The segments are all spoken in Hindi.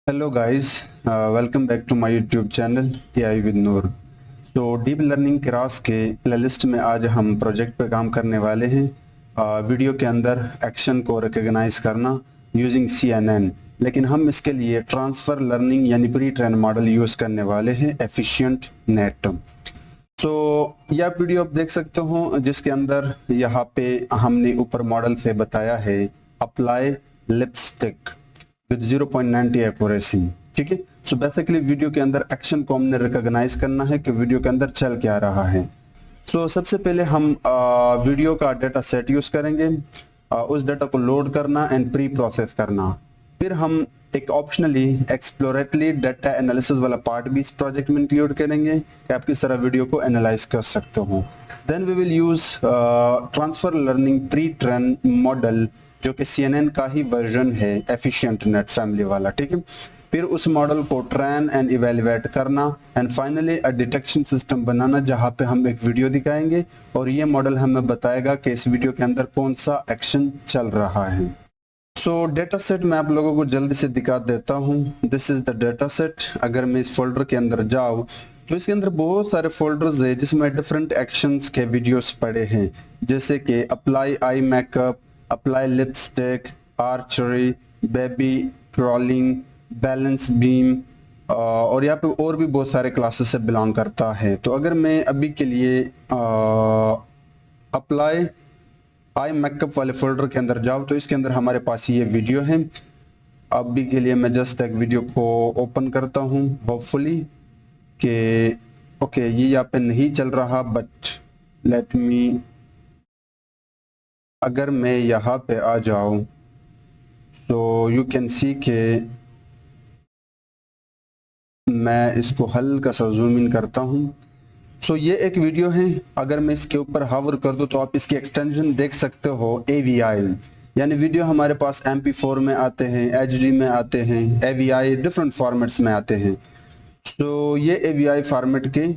Hello guys, welcome back to my YouTube channel AI with Noor. तो डीप लर्निंग क्लास के प्लेलिस्ट में आज हम प्रोजेक्ट पे काम करने वाले हैं। वीडियो के अंदर एक्शन को रिकॉग्नाइज करना यूजिंग CNN, लेकिन हम इसके लिए ट्रांसफ़र लर्निंग यानी प्री ट्रेन मॉडल यूज़ करने वाले हैं एफिशिएंट नेट। सो यह वीडियो आप देख सकते हो जिसके अंदर यहाँ पे हमने ऊपर मॉडल से बताया है अप्लाई लिपस्टिक विद 0.90 एक्यूरेसी। ठीक है। सो बेसिकली वीडियो के अंदर एक्शन को हमने रिकॉग्नाइज करना है कि वीडियो के अंदर चल क्या रहा है। सबसे पहले हम वीडियो का डेटा सेट यूज करेंगे, उस डेटा को लोड करना एंड प्री प्रोसेस करना। फिर हम एक ऑप्शनली एक्सप्लोरेटरी डेटा एनालिसिस वाला पार्ट भी इस प्रोजेक्ट में इंक्लूड करेंगे कि आप किस तरह वीडियो को एनालाइज कर सकते हो। Then we will use transfer learning pre train model जो कि CNN का ही वर्जन है एफिशिएंट नेट फैमिली वाला। ठीक है। फिर उस मॉडल को ट्रेन एंड इवेलुएट करना and finally a detection system बनाना जहां पे हम एक वीडियो दिखाएंगे और ये मॉडल हमें बताएगा कि इस वीडियो के अंदर कौन सा एक्शन चल रहा है। डेटा सेट मैं आप लोगों को जल्दी से दिखा देता हूँ। This is the data set. अगर मैं इस फोल्डर के अंदर जाऊँ तो इसके अंदर बहुत सारे फोल्डर्स है जिसमें डिफरेंट एक्शंस के वीडियोस पड़े हैं, जैसे कि apply eye makeup, apply lipstick, archery, baby crawling, balance beam और यहाँ पे और भी बहुत सारे क्लासेस से बिलोंग करता है। तो अगर मैं अभी के लिए अप्लाई आई मेकअप वाले फोल्डर के अंदर जाओ तो इसके अंदर हमारे पास ये वीडियो है। अभी के लिए मैं जस्ट एक वीडियो को ओपन करता हूँ होपफुली कि ओके ये यहाँ पे नहीं चल रहा, बट लेट मी, अगर मैं यहाँ पे आ जाऊँ तो यू कैन सी के मैं इसको हल्का सा जूम इन करता हूँ। ये एक वीडियो है। अगर मैं इसके ऊपर हावर कर दूं तो आप इसकी एक्सटेंशन देख सकते हो AVI, यानी वीडियो हमारे पास MP4 में आते हैं, HD में आते हैं, AVI डिफरेंट फॉर्मेट्स में आते हैं। ये AVI फॉर्मेट के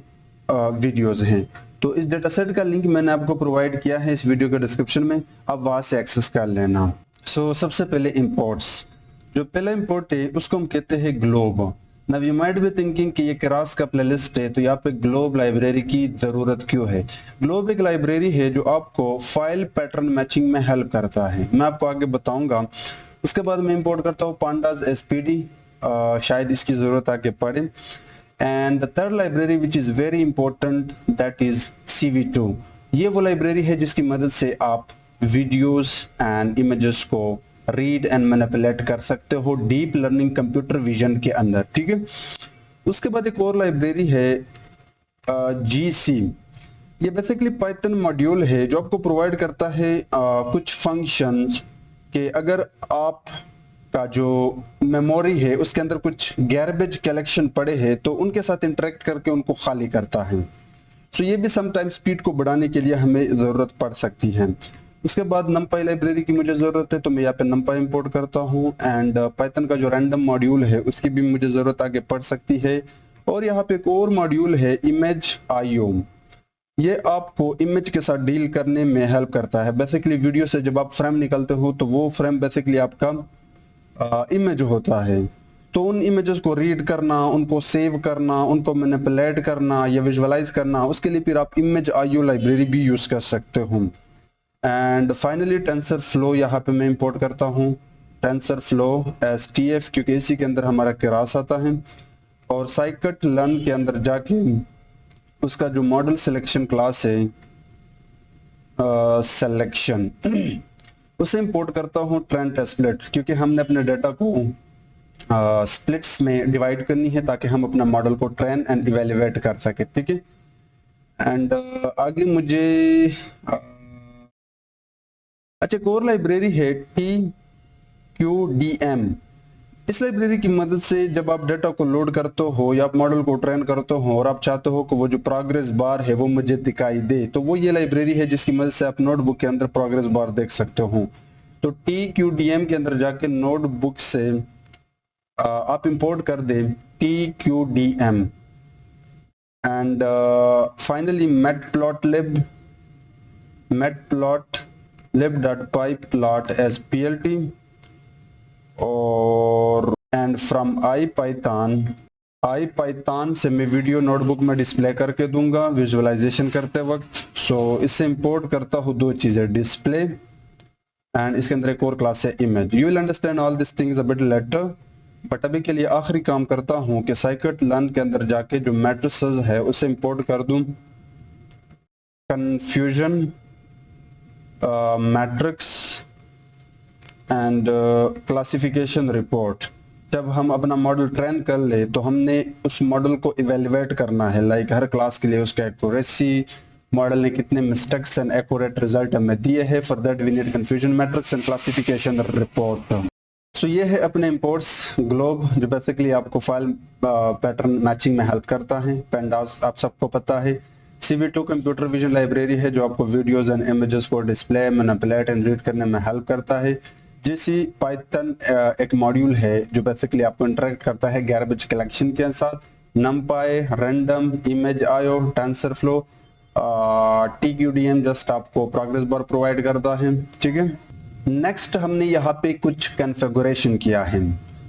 वीडियोस हैं। तो इस डेटा सेट का लिंक मैंने आपको प्रोवाइड किया है इस वीडियो के डिस्क्रिप्शन में, आप वहां से एक्सेस कर लेना। सबसे पहले इंपोर्ट्स, जो पहला इंपोर्ट है उसको हम कहते हैं globe. Now you might be thinking कि ये क्रास का प्लेलिस्ट है तो यहाँ पे ग्लोब लाइब्रेरी की जरूरत क्यों है। ग्लोब एक लाइब्रेरी है जो आपको फाइल पैटर्न मैचिंग में हेल्प करता है, मैं आपको आगे बताऊंगा। उसके बाद मैं इंपोर्ट करता हूँ पांडास SPD, शायद इसकी जरूरत आगे पड़े। And the third library which is very important that is CV2। ये वो लाइब्रेरी है जिसकी मदद से आप वीडियोस एंड इमेजेस को रीड एंड मैनिपुलेट कर सकते हो डीप लर्निंग कंप्यूटर विजन के अंदर। ठीक है। उसके बाद एक और लाइब्रेरी है GC। ये बेसिकली पाइथन मॉड्यूल है जो आपको प्रोवाइड करता है कुछ फंक्शंस के अगर आप का जो मेमोरी है उसके अंदर कुछ गैरबेज कलेक्शन पड़े हैं तो उनके साथ इंटरेक्ट करके उनको खाली करता है। ये भी समटाइम्स स्पीड को बढ़ाने के लिए हमें जरूरत पड़ सकती है। उसके बाद numpy लाइब्रेरी की मुझे ज़रूरत है तो मैं यहाँ पे numpy इंपोर्ट करता हूँ एंड पाइथन का जो रैंडम मॉड्यूल है उसकी भी मुझे ज़रूरत आगे पड़ सकती है। और यहाँ पे एक और मॉड्यूल है Image.io। ये आपको इमेज के साथ डील करने में हेल्प करता है। बेसिकली वीडियो से जब आप फ्रेम निकलते हो तो वो फ्रेम बेसिकली आपका इमेज होता है, तो उन इमेजेस को रीड करना, उनको सेव करना, उनको मैनिपुलेट करना या विजुअलाइज करना, उसके लिए फिर आप Image.io लाइब्रेरी भी यूज़ कर सकते हो। एंड फाइनली टेंसर फ्लो यहाँ पे मैं इंपोर्ट करता हूँ टेंसर फ्लो STF, क्योंकि इसी के अंदर हमारा क्लास आता है। और साइकिट लर्न के अंदर जाके उसका जो मॉडल सिलेक्शन क्लास है सिलेक्शन उसे इंपोर्ट करता हूँ ट्रेन टेस्ट स्प्लिट, क्योंकि हमने अपने डाटा को स्प्लिट्स में डिवाइड करनी है ताकि हम अपना मॉडल को ट्रेन एंड इवेल्युएट कर सके। ठीक है। एंड आगे मुझे अच्छा एक और लाइब्रेरी है TQDM। इस लाइब्रेरी की मदद से जब आप डाटा को लोड करते हो या आप मॉडल को ट्रेन करते हो और आप चाहते हो कि वो जो प्रोग्रेस बार है वो मुझे दिखाई दे, तो वो ये लाइब्रेरी है जिसकी मदद से आप नोटबुक के अंदर प्रोग्रेस बार देख सकते हो। तो TQDM के अंदर जाके नोटबुक से आप इंपोर्ट कर दें TQDM and finally matplotlib.py plot as PLT और एंड फ्रॉम आई पाइथन से मैं वीडियो नोटबुक में डिस्प्ले करके दूंगा विजुअलाइजेशन करते वक्त। सो इससे इंपोर्ट करता हूँ दो चीज़ें, डिस्प्ले एंड इसके अंदर एक और क्लास है image. You will understand all this things a bit letter, but अभी के लिए आखिरी काम करता हूँ कि साइकिट लर्न के अंदर जाके जो मैट्रिसेस है उसे इंपोर्ट कर दूँ। Confusion matrix and classification report. जब हम अपना मॉडल ट्रेन कर ले तो हमने उस मॉडल को इवेल्युएट करना है, लाइक हर क्लास के लिए उसका एक्यूरेसी, मॉडल ने कितने मिस्टेक्स एंड एक्यूरेट रिजल्ट हमें दिए हैं। For that we need confusion matrix and classification report. So ये है अपने इंपोर्ट्स ग्लोब, जो बेसिकली आपको फाइल पैटर्न मैचिंग में हेल्प करता है। पेंडास आप सबको पता है। CV2 कंप्यूटर विजन लाइब्रेरी है जो आपको वीडियोस एंड इमेजेस को डिस्प्ले, मैनिपुलेट एंड रीड करने में हेल्प करता है। GC पाइथन एक मॉड्यूल है जो बेसिकली आपको इंटरेक्ट करता है गार्बेज कलेक्शन के साथ। NumPy, random, image IO, TensorFlow, TQDM just आपको प्रोग्रेस बार प्रोवाइड करता है। ठीक है, नेक्स्ट हमने यहाँ पे कुछ कॉन्फ़िगरेशन किया है।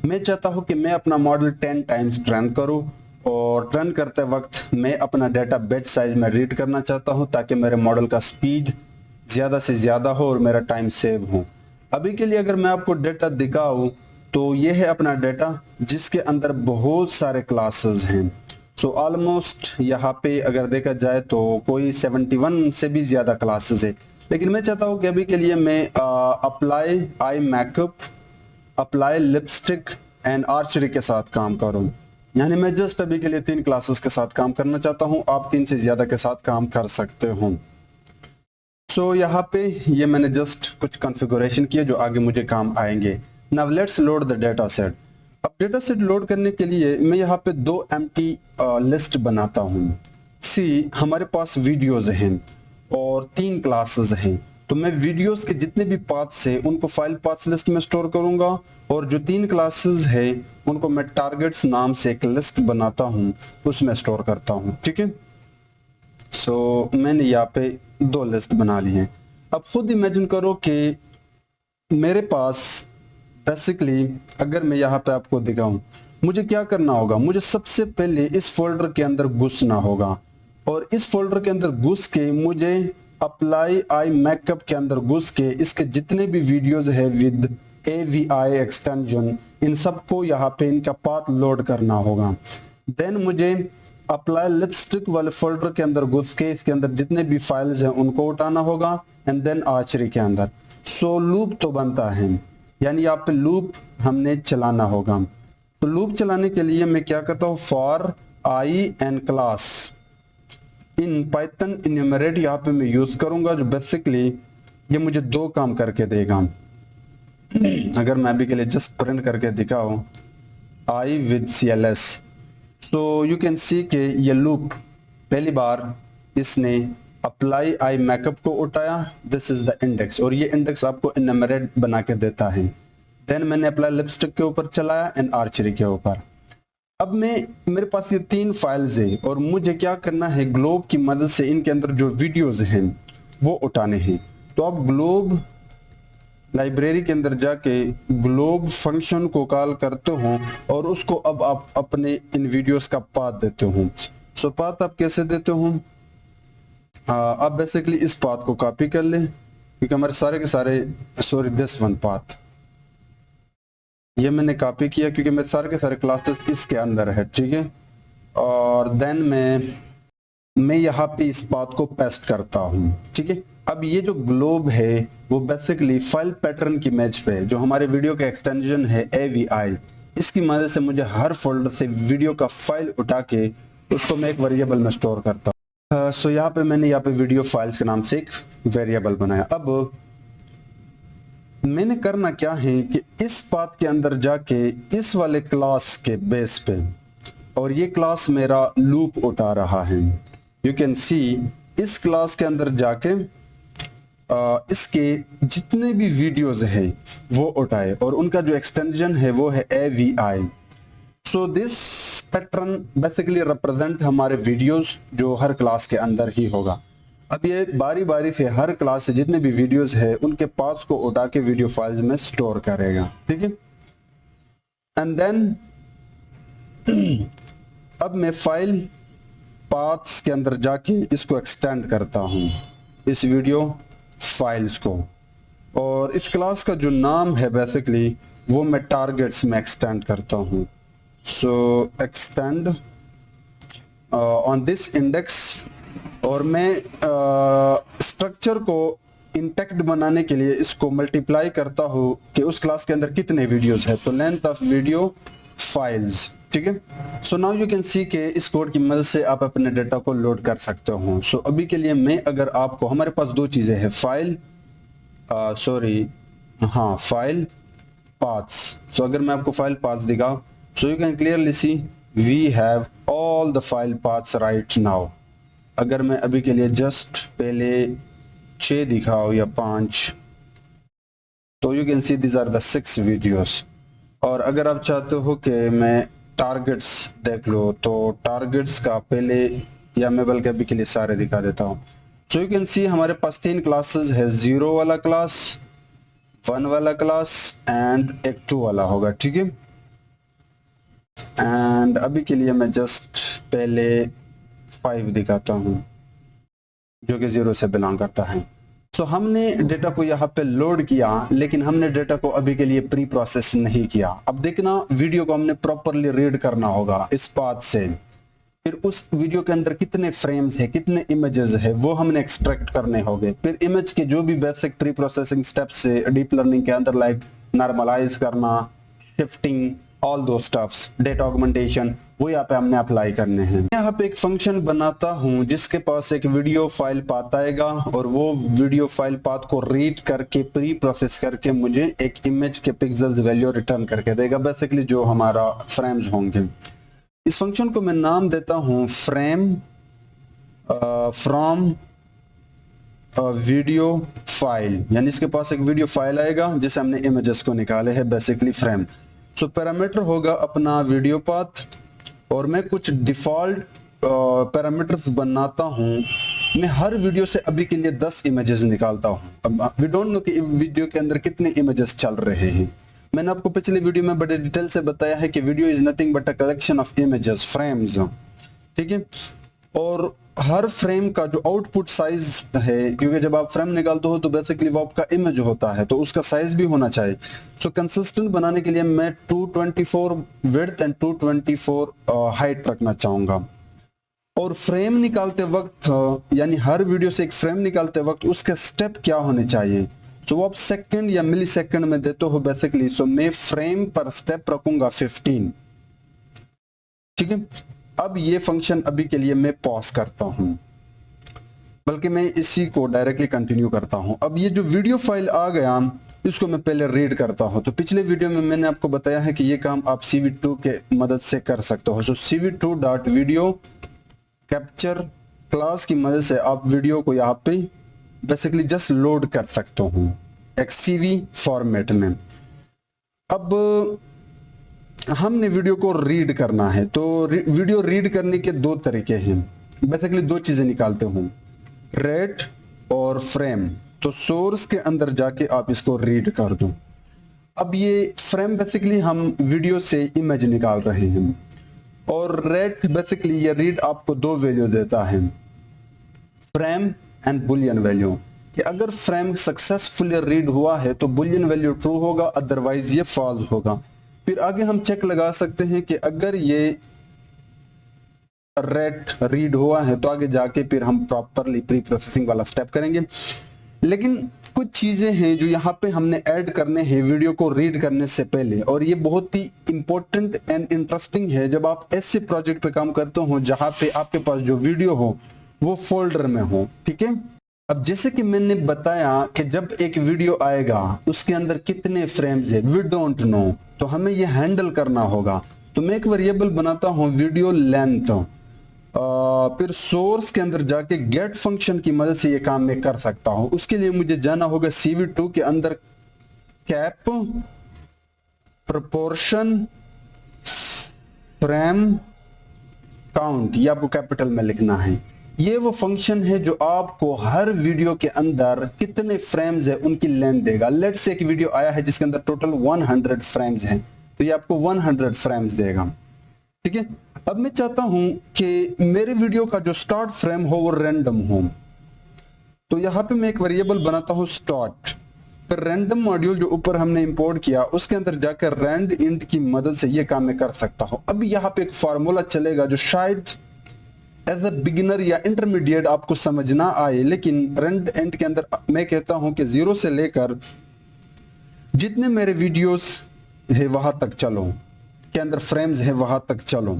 मैं चाहता हूँ कि मैं अपना मॉडल 10 टाइम्स ट्रेन करूँ और ट्रेन करते वक्त मैं अपना डाटा बैच साइज में रीड करना चाहता हूँ ताकि मेरे मॉडल का स्पीड ज़्यादा से ज़्यादा हो और मेरा टाइम सेव हो। अभी के लिए अगर मैं आपको डाटा दिखाऊँ तो ये है अपना डाटा जिसके अंदर बहुत सारे क्लासेस हैं। सो ऑलमोस्ट यहाँ पे अगर देखा जाए तो कोई 71 से भी ज़्यादा क्लासेस है, लेकिन मैं चाहता हूँ कि अभी के लिए मैं apply I makeup, apply lipstick and archery के साथ काम करूँ। यानी मैं जस्ट अभी के लिए 3 क्लासेस के साथ काम करना चाहता हूँ, आप 3 से ज़्यादा के साथ काम कर सकते हो। सो यहाँ पे ये मैंने जस्ट कुछ कॉन्फ़िगरेशन किए जो आगे मुझे काम आएंगे। Now let's load the data set. अब डाटा सेट लोड करने के लिए मैं यहाँ पे 2 एम्प्टी लिस्ट बनाता हूँ। सी हमारे पास वीडियोज हैं और 3 क्लासेस हैं, तो मैं वीडियोस के जितने भी पाथ्स हैं उनको फाइल पाथ्स लिस्ट में स्टोर करूंगा और जो 3 क्लासेस हैं उनको मैं टारगेट्स नाम से एक लिस्ट बनाता हूं, उसमें स्टोर करता हूं। ठीक है, सो मैंने यहाँ पे 2 लिस्ट बना ली हैं। अब खुद इमेजिन करो कि मेरे पास बेसिकली अगर मैं यहाँ पे आपको दिखाऊं, मुझे क्या करना होगा, मुझे सबसे पहले इस फोल्डर के अंदर घुसना होगा और इस फोल्डर के अंदर घुस के मुझे अप्लाई आई मैकअप के अंदर घुस के इसके जितने भी वीडियोस है विद AVI एक्सटेंशन इन सबको यहाँ पे इनका पाथ लोड करना होगा। देन मुझे अप्लाई लिपस्टिक वाले फोल्डर के अंदर घुस के इसके अंदर जितने भी फाइल्स हैं उनको उठाना होगा एंड देन आर्चरी के अंदर। सो लूप तो बनता है, यानी यहाँ पे लूप हमने चलाना होगा। तो लूप चलाने के लिए मैं क्या करता हूँ, for I and class in Python enumerate यहाँ पे मैं यूज करूंगा, जो बेसिकली ये मुझे 2 काम करके देगा। अगर मैं अभी के लिए जस्ट प्रिंट करके दिखाऊं आई विद CLS, तो यू कैन सी के ये लूप पहली बार इसने अप्लाई आई मैकअप को उठाया, दिस इज द इंडेक्स, और ये इंडेक्स आपको इन्यूमरेट बना के देता है। देन मैंने अप्लाई लिपस्टिक के ऊपर चलाया एंड आर्चरी के ऊपर। अब मेरे पास ये 3 फाइल्स है और मुझे क्या करना है, ग्लोब की मदद से इनके अंदर जो वीडियोस हैं वो उठाने हैं। तो आप ग्लोब लाइब्रेरी के अंदर जाके ग्लोब फंक्शन को कॉल करते हो और उसको अब आप अपने इन वीडियोस का पाथ देते हो। सो पाथ आप कैसे देते हो, आप बेसिकली इस पाथ को कॉपी कर लें क्योंकि हमारे सारे के सारे दिस वन पाथ ये मैंने कॉपी किया क्योंकि मेरे सारे के सारे क्लासेस इसके अंदर है। ठीक है, और देन मैं यहाँ पे इस बात को पेस्ट करता हूँ। ठीक है, अब ये जो ग्लोब है वो बेसिकली फाइल पैटर्न की इमेज पे है, जो हमारे वीडियो का एक्सटेंशन है AVI, इसकी मदद से मुझे हर फोल्डर से वीडियो का फाइल उठा के उसको मैं एक वेरिएबल में स्टोर करता हूँ। सो यहाँ पे मैंने यहाँ पे वीडियो फाइल्स के नाम से एक वेरिएबल बनाया। अब मैंने करना क्या है कि इस पाथ के अंदर जाके इस वाले क्लास के बेस पे, और ये क्लास मेरा लूप उठा रहा है, यू कैन सी इस क्लास के अंदर जाके इसके जितने भी वीडियोस हैं वो उठाए और उनका जो एक्सटेंशन है वो है AVI। So this pattern basically represent हमारे वीडियोस जो हर क्लास के अंदर ही होगा। अब ये बारी बारी से हर क्लास से जितने भी वीडियोस है उनके पाथ्स को उठा के वीडियो फाइल्स में स्टोर करेगा। ठीक है, एंड देन अब मैं फाइल पाथ्स के अंदर जाके इसको एक्सटेंड करता हूं, इस वीडियो फाइल्स को, और इस क्लास का जो नाम है बेसिकली वो मैं टारगेट्स में एक्सटेंड करता हूं। सो एक्सटेंड ऑन दिस इंडेक्स, और मैं स्ट्रक्चर को इंटैक्ट बनाने के लिए इसको मल्टीप्लाई करता हूँ कि उस क्लास के अंदर कितने वीडियोस है, तो लेंथ ऑफ वीडियो फाइल्स, ठीक है। सो नाउ यू कैन सी के इस कोड की मदद से आप अपने डेटा को लोड कर सकते हो। सो अभी के लिए मैं अगर आपको, हमारे पास दो चीज़ें हैं, फाइल फाइल पाथ्स। सो अगर मैं आपको फाइल पाथ्स दिखाऊं, so you can clearly see we have all the file paths right now. अगर मैं अभी के लिए जस्ट पहले 6 दिखाऊं या 5, तो you can see this are the 6 videos. और अगर आप चाहते हो कि मैं टारगेट्स देख लो, तो टारगेट्स का पहले, या मैं बल्कि अभी के लिए सारे दिखा देता हूँ। सो यू कैन सी हमारे पास 3 क्लासेस है, 0 वाला क्लास, 1 वाला क्लास एंड एक 2 वाला होगा, ठीक है। एंड अभी के लिए मैं जस्ट पहले 5 दिखाता हूँ जो कि 0 से बिलोंग करता है। सो हमने डेटा को यहाँ पे लोड किया, लेकिन हमने डेटा को अभी के लिए प्री प्रोसेस नहीं किया। अब देखना, वीडियो को हमने प्रॉपरली रीड करना होगा इस पाथ से, फिर उस वीडियो के अंदर कितने फ्रेम्स है, कितने इमेजेस है, वो हमने एक्सट्रैक्ट करने होंगे। फिर इमेज के जो भी बेसिक प्री प्रोसेसिंग स्टेप्स है डीप लर्निंग के अंदर, लाइक नॉर्मलाइज करना, शिफ्टिंग, ऑल दो स्टफ्स, डेटा ऑगमेंटेशन, वो यहाँ पे हमने अप्लाई करने हैं। यहाँ पे एक फंक्शन बनाता हूँ जिसके पास एक वीडियो फाइल पाथ आएगा, और वो वीडियो फाइल पाथ को रीड करके प्री प्रोसेस करके मुझे एक इमेज के पिक्सेल्स वैल्यू रिटर्न करके देगा, बेसिकली जो हमारा फ्रेम्स होंगे। इस फंक्शन को मैं नाम देता हूँ फ्रेम फ्रॉम वीडियो फाइल, यानी इसके पास एक वीडियो फाइल आएगा जिसे हमने इमेजेस को निकाले हैं, बेसिकली फ्रेम। सो पैरामीटर होगा अपना वीडियो पाथ, और मैं कुछ डिफॉल्ट पैरामीटर्स बनाता हूँ। मैं हर वीडियो से अभी के लिए 10 इमेजेस निकालता हूँ। अब वी डोंट नो कि वीडियो के अंदर कितने इमेजेस चल रहे हैं। मैंने आपको पिछले वीडियो में बड़े डिटेल से बताया है कि video is nothing but a collection of images, frames, ठीक है। और हर फ्रेम का जो आउटपुट साइज है, क्योंकि जब आप फ्रेम निकालते हो तो बेसिकली वो आपका इमेज होता है, तो उसका साइज भी होना चाहिए। सो कंसिस्टेंट बनाने के लिए मैं 224 विड्थ एंड 224 हाइट रखना चाहूंगा। और फ्रेम निकालते वक्त, यानी हर वीडियो से एक फ्रेम निकालते वक्त उसके स्टेप क्या होने चाहिए, सो वो आप सेकंड या मिली सेकंड में देते हो बेसिकली। सो मैं फ्रेम पर स्टेप रखूंगा 15, ठीक है। अब ये फंक्शन अभी के लिए मैं पॉज करता हूं, बल्कि मैं इसी को डायरेक्टली कंटिन्यू करता हूं। अब ये जो वीडियो फाइल आ गया, इसको मैं पहले रीड करता हूं। तो पिछले वीडियो में मैंने आपको बताया है कि ये काम आप CV2 के मदद से कर सकते हो। सो CV2.video कैप्चर क्लास की मदद से आप वीडियो को यहाँ पे बेसिकली जस्ट लोड कर सकते हो XCV फॉर्मेट में। अब हमने वीडियो को रीड करना है, तो वीडियो रीड करने के 2 तरीके हैं, बेसिकली 2 चीजें निकालते हूँ, रेट और फ्रेम। तो सोर्स के अंदर जाके आप इसको रीड कर दो। अब ये फ्रेम बेसिकली हम वीडियो से इमेज निकाल रहे हैं, और रेट बेसिकली ये रीड आपको 2 वैल्यू देता है, फ्रेम एंड बुलियन वैल्यू, कि अगर फ्रेम सक्सेसफुली रीड हुआ है तो बुलियन वैल्यू ट्रू होगा, अदरवाइज ये फॉल्स होगा। फिर आगे हम चेक लगा सकते हैं कि अगर ये रेट रीड हुआ है तो आगे जाके फिर हम प्रॉपरली प्री प्रोसेसिंग वाला स्टेप करेंगे। लेकिन कुछ चीजें हैं जो यहाँ पे हमने ऐड करने हैं वीडियो को रीड करने से पहले, और ये बहुत ही इंपॉर्टेंट एंड इंटरेस्टिंग है जब आप ऐसे प्रोजेक्ट पे काम करते हो जहाँ पे आपके पास जो वीडियो हो वो फोल्डर में हो, ठीक है। अब जैसे कि मैंने बताया कि जब एक वीडियो आएगा उसके अंदर कितने फ्रेम्स है वी डोंट नो, तो हमें ये हैंडल करना होगा। तो मैं एक वेरिएबल बनाता हूँ वीडियो लेंथ, फिर सोर्स के अंदर जाके गेट फंक्शन की मदद से ये काम मैं कर सकता हूँ। उसके लिए मुझे जाना होगा CV2 के अंदर कैप प्रोपोर्शन फ्रेम काउंट, ये आपको कैपिटल में लिखना है। ये वो फंक्शन है जो आपको हर वीडियो के अंदर कितने फ्रेम्स है उनकी लेंथ देगा। लेट्स से एक वीडियो आया है जिसके अंदर टोटल 100 फ्रेम्स हैं, तो ये आपको 100 फ्रेम्स देगा। ठीक है, अब मैं चाहता हूं कि मेरे वीडियो का जो स्टार्ट फ्रेम हो वो रैंडम हो, तो यहां पे मैं एक वेरिएबल बनाता हूं स्टार्ट, फिर रैंडम मॉड्यूल जो ऊपर हमने इंपोर्ट किया उसके अंदर जाकर रैंड इंट की मदद से ये काम मैं कर सकता हूं। अब यहां पे एक फार्मूला चलेगा जो शायद एज अ बिगिनर या इंटरमीडिएट आपको समझ ना आए, लेकिन रैंड इंट के अंदर मैं कहता हूं कि 0 से लेकर जितने मेरे वीडियोस है वहां तक चलो, के अंदर फ्रेम्स है वहां तक चलो,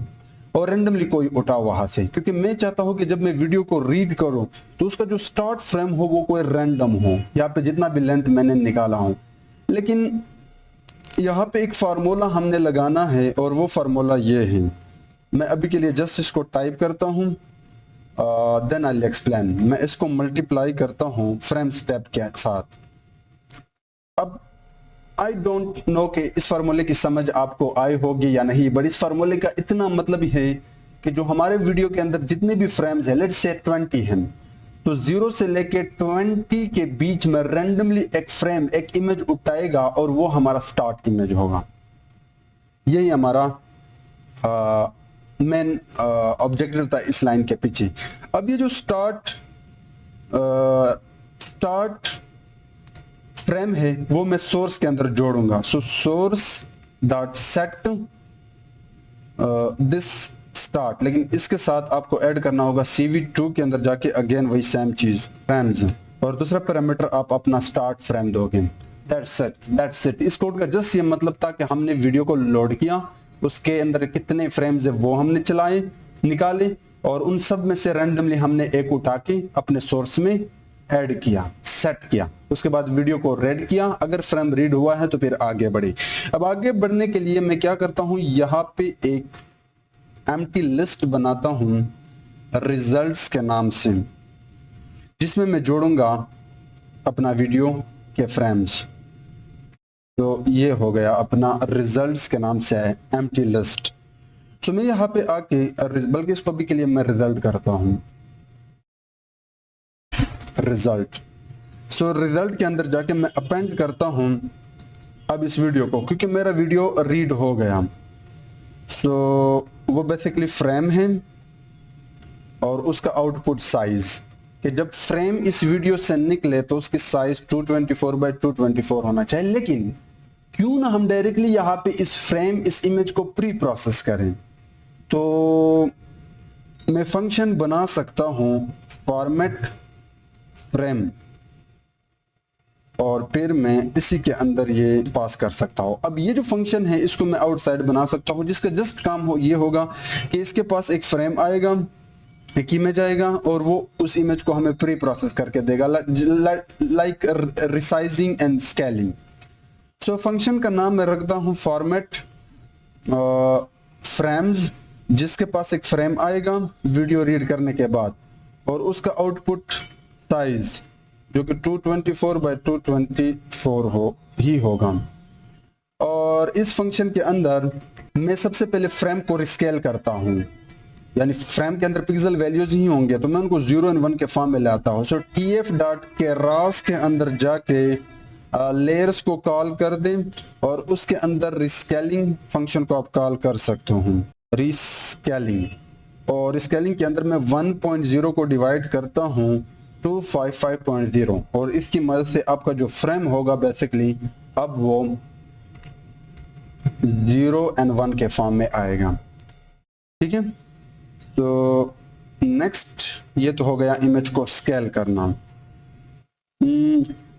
और रैंडमली कोई उठाओ वहां से, क्योंकि मैं चाहता हूं कि जब मैं वीडियो को रीड करूं तो उसका जो स्टार्ट फ्रेम हो वो कोई रैंडम हो, यहाँ पे जितना भी लेंथ मैंने निकाला हूं। लेकिन यहाँ पे एक फार्मूला हमने लगाना है और वो फार्मूला ये है। मैं अभी के लिए जस्ट इसको टाइप करता हूं, देन आई विल एक्सप्लेन। मैं इसको मल्टीप्लाई करता हूं फ्रेम स्टेप के साथ। अब आई डोंट नो कि इस फार्मूले की समझ आपको आई होगी या नहीं, बट इस फार्मूले का इतना मतलब है कि जो हमारे वीडियो के अंदर जितने भी फ्रेम्स है, लेट्स से 20 हैं, तो 0 से लेके 20 के बीच में रैंडमली एक फ्रेम, एक इमेज उठाएगा और वो हमारा स्टार्ट इमेज होगा। यही हमारा मेन ऑब्जेक्टिव था इस लाइन के पीछे। अब ये जो स्टार्ट फ्रेम है वो मैं सोर्स के अंदर जोड़ूंगा। So source dot set this start, लेकिन इसके साथ आपको ऐड करना होगा CV2 के अंदर जाके अगेन वही सेम चीज फ्रेम्स, और दूसरा पैरामीटर आप अपना स्टार्ट फ्रेम दोगे। That's it. इस कोड का जस्ट ये मतलब था कि हमने वीडियो को लोड किया, उसके अंदर कितने फ्रेम्स है वो हमने चलाए निकाले, और उन सब में से रैंडमली हमने एक उठा के अपने सोर्स में ऐड किया, सेट किया। उसके बाद वीडियो को रीड किया, अगर फ्रेम रीड हुआ है तो फिर आगे बढ़े। अब आगे बढ़ने के लिए मैं क्या करता हूं, यहाँ पे एक एम्प्टी लिस्ट बनाता हूं रिजल्ट्स के नाम से, जिसमें मैं जोड़ूंगा अपना वीडियो के फ्रेम्स। तो ये हो गया अपना रिजल्ट्स के नाम से है एम्प्टी लिस्ट। तो मैं यहाँ पे आके, बल्कि इसको भी के लिए मैं रिजल्ट करता हूं, रिजल्ट। सो रिजल्ट के अंदर जाके मैं अपेंड करता हूं अब इस वीडियो को, क्योंकि मेरा वीडियो रीड हो गया। सो वो बेसिकली फ्रेम है और उसका आउटपुट साइज, कि जब फ्रेम इस वीडियो से निकले तो उसकी साइज 224 बाय 224 होना चाहिए। लेकिन क्यों ना हम डायरेक्टली यहाँ पे इस फ्रेम, इस इमेज को प्री प्रोसेस करें, तो मैं फंक्शन बना सकता हूं फॉर्मेट फ्रेम, और फिर मैं इसी के अंदर ये पास कर सकता हूं। अब ये जो फंक्शन है इसको मैं आउटसाइड बना सकता हूं, जिसका जस्ट काम हो ये होगा कि इसके पास एक फ्रेम आएगा, एक इमेज आएगा, और वो उस इमेज को हमें प्री प्रोसेस करके देगा, like resizing and scaling. So function का नाम मैं रखता हूं फॉर्मेट फ्रेम्स, जिसके पास एक फ्रेम आएगा वीडियो रीड करने के बाद, और उसका आउटपुट साइज जो कि 224 बाय 224 ही होगा। और इस फंक्शन के अंदर मैं सबसे पहले फ्रेम को रिस्केल करता हूं, यानी फ्रेम के अंदर पिक्सल वैल्यूज ही होंगे तो मैं उनको 0 और 1 के फॉर्म में लाता हूं। सो tf.keras के अंदर जाके लेयर्स को कॉल कर दें, और उसके अंदर रिस्केलिंग फंक्शन को आप कॉल कर सकते हो, रिस्केलिंग। और स्केलिंग के अंदर मैं 1.0 को डिवाइड करता हूं 255.0, और इसकी मदद से आपका जो फ्रेम होगा बेसिकली अब वो 0 और 1 के फॉर्म में आएगा। ठीक है, तो नेक्स्ट ये तो हो गया इमेज को स्केल करना।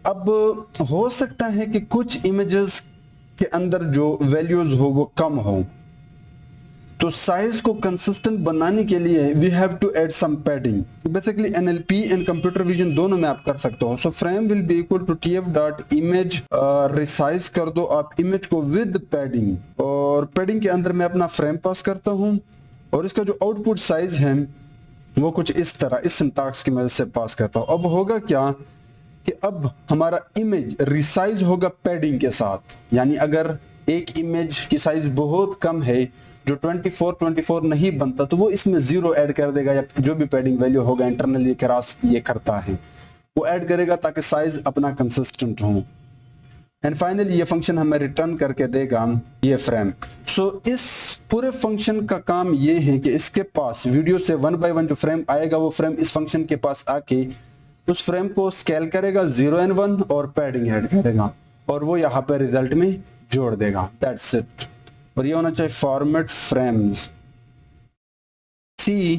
अब हो सकता है कि कुछ इमेजेस के अंदर जो वैल्यूज हो वो कम हो, तो साइज को कंसिस्टेंट बनाने के लिए we have to add some padding. Basically NLP and computer vision दोनों में आप कर सकते हो। So frame will be equal to tf.image, resize कर दो आप इमेज को विद पैडिंग, और पैडिंग के अंदर मैं अपना फ्रेम पास करता हूं, और इसका जो आउटपुट साइज है वो कुछ इस तरह, इस सिंटैक्स की मदद से पास करता हूं। अब होगा क्या कि अब हमारा इमेज रिसाइज होगा पैडिंग के साथ, यानी अगर एक इमेज की साइज बहुत कम है जो 24 नहीं बनता, तो वो इसमें 0 ऐड कर देगा, या जो भी पैडिंग वैल्यू होगा इंटरनली केरास ये करता है वो ऐड करेगा ताकि साइज अपना कंसिस्टेंट हो। एंड फाइनली ये फंक्शन हमें रिटर्न करके देगा ये फ्रेम। सो इस पूरे फंक्शन का काम ये है कि इसके पास वीडियो से 1 by 1 जो फ्रेम आएगा वो फ्रेम इस फंक्शन के पास आके उस फ्रेम को स्केल करेगा 0 and 1 और पैडिंग ऐड करेगा और वो यहाँ पे रिजल्ट में जोड़ देगा। That's it. और ये होना चाहिए फॉर्मेट फ्रेम्स। सी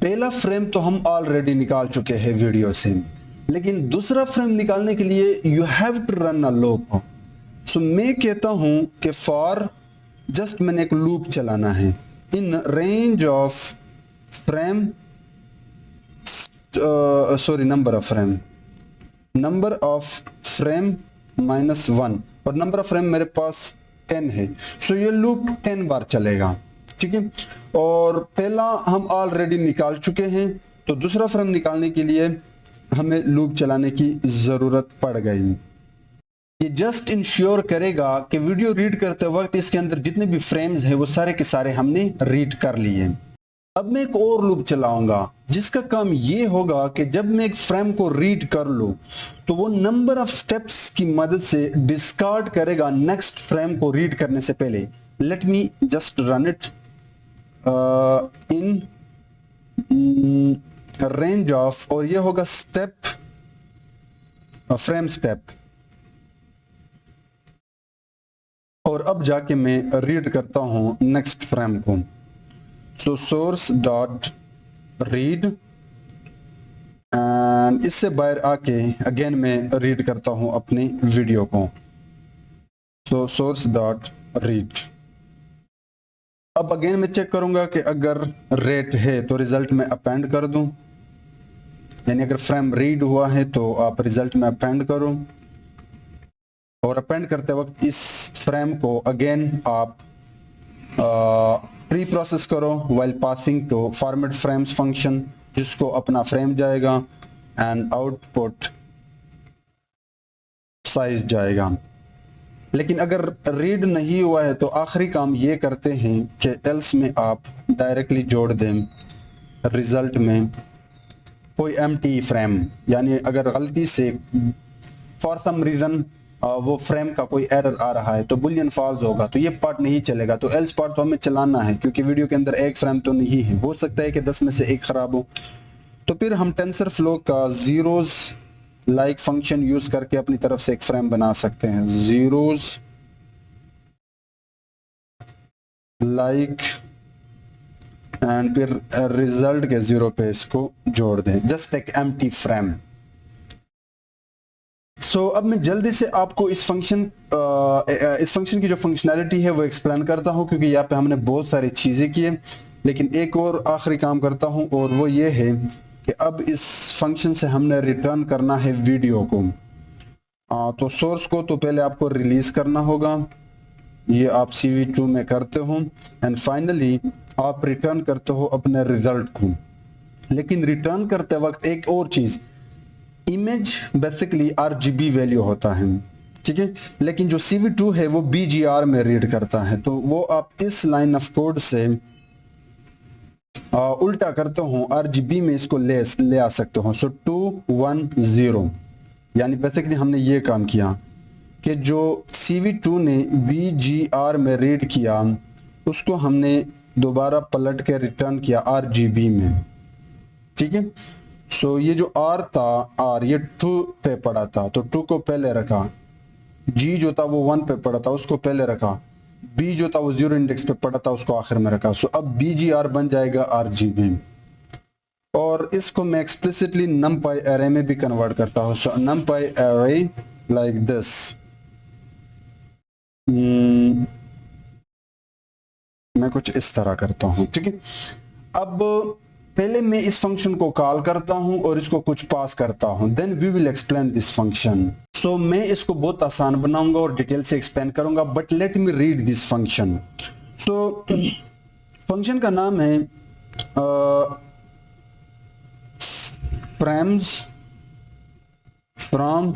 पहला फ्रेम तो हम ऑलरेडी निकाल चुके हैं वीडियो से, लेकिन दूसरा फ्रेम निकालने के लिए you have to run a loop. So मैं कहता हूं कि फॉर जस्ट मैंने एक लूप चलाना है in range of frame number of frame -1 और नंबर ऑफ फ्रेम मेरे पास 10 है। सो ये लूप 10 बार चलेगा, ठीक है। और पहला हम ऑलरेडी निकाल चुके हैं, तो दूसरा फ्रेम निकालने के लिए हमें लूप चलाने की जरूरत पड़ गई। ये जस्ट इंश्योर करेगा कि वीडियो रीड करते वक्त इसके अंदर जितने भी फ्रेम्स हैं वो सारे के सारे हमने रीड कर लिए। अब मैं एक और लूप चलाऊंगा जिसका काम ये होगा कि जब मैं एक फ्रेम को रीड कर लूं तो वो नंबर ऑफ स्टेप्स की मदद से डिस्कार्ड करेगा नेक्स्ट फ्रेम को रीड करने से पहले। Let me just run it in range of, और ये होगा स्टेप फ्रेम स्टेप। और अब जाके मैं रीड करता हूं नेक्स्ट फ्रेम को। सो सोर्स डॉट रीड एंड इससे बाहर आके अगेन मैं रीड करता हूं अपनी वीडियो को। सो सोर्स डॉट रीड। अब अगेन मैं चेक करूंगा कि अगर रेट है तो रिजल्ट में अपेंड कर दूं, यानी अगर फ्रेम रीड हुआ है तो आप रिजल्ट में अपेंड करो। और अपेंड करते वक्त इस फ्रेम को अगेन आप प्री प्रोसेस करो while passing to format frames function, जिसको अपना फ्रेम जाएगा एंड आउटपुट साइज जाएगा। लेकिन अगर रीड नहीं हुआ है तो आखिरी काम ये करते हैं कि एल्स में आप डायरेक्टली जोड़ दें रिजल्ट में कोई एम्प्टी फ्रेम, यानी अगर गलती से फॉर सम रीजन वो फ्रेम का कोई एरर आ रहा है तो बुलियन फॉल्स होगा, तो ये पार्ट नहीं चलेगा। तो एल्स पार्ट तो हमें चलाना है क्योंकि वीडियो के अंदर एक फ्रेम तो नहीं है, हो सकता है कि 10 में से एक खराब हो। तो फिर हम टेंसरफ्लो का जीरोस लाइक फंक्शन यूज करके अपनी तरफ से एक फ्रेम बना सकते हैं। जीरोस लाइक एंड फिर रिजल्ट के 0 पे इसको जोड़ दें, जस्ट एक एम्प्टी फ्रेम। सो अब मैं जल्दी से आपको इस फंक्शन की जो फंक्शनैलिटी है वो एक्सप्लेन करता हूँ, क्योंकि यहाँ पे हमने बहुत सारी चीज़ें की है। लेकिन एक और आखिरी काम करता हूँ और वो ये है कि अब इस फंक्शन से हमने रिटर्न करना है वीडियो को। तो सोर्स को तो पहले आपको रिलीज करना होगा, ये आप CV2 में करते हो एंड फाइनली आप रिटर्न करते हो अपने रिजल्ट को। लेकिन रिटर्न करते वक्त एक और चीज़, इमेज बेसिकली RGB वैल्यू होता है, ठीक है, लेकिन जो CV2 है वो BGR में रीड करता है। तो वो आप इस लाइन ऑफ कोड से उल्टा करते हो RGB में इसको ले आ सकते हो। सो 210, यानी बेसिकली हमने ये काम किया कि जो CV2 ने BGR में रीड किया उसको हमने दोबारा पलट के रिटर्न किया RGB में, ठीक है। सो ये जो R था, R ये 2 पे पड़ा था तो 2 को पहले रखा, G जो था वो 1 पे पड़ा था उसको पहले रखा, B जो था वो 0 इंडेक्स पे पड़ा था उसको आखिर में रखा। सो अब BGR बन जाएगा RGB। और इसको मैं एक्सप्लिसिटली numpy array में भी कन्वर्ट करता हूँ। सो numpy array लाइक दिस, मैं कुछ इस तरह करता हूँ, ठीक है। अब पहले मैं इस फंक्शन को कॉल करता हूं और इसको कुछ पास करता हूं, then we will explain this function. So मैं इसको बहुत आसान बनाऊंगा और डिटेल से एक्सप्लेन करूंगा, but let me read this function. So function का नाम है फ्रेम्स फ्रॉम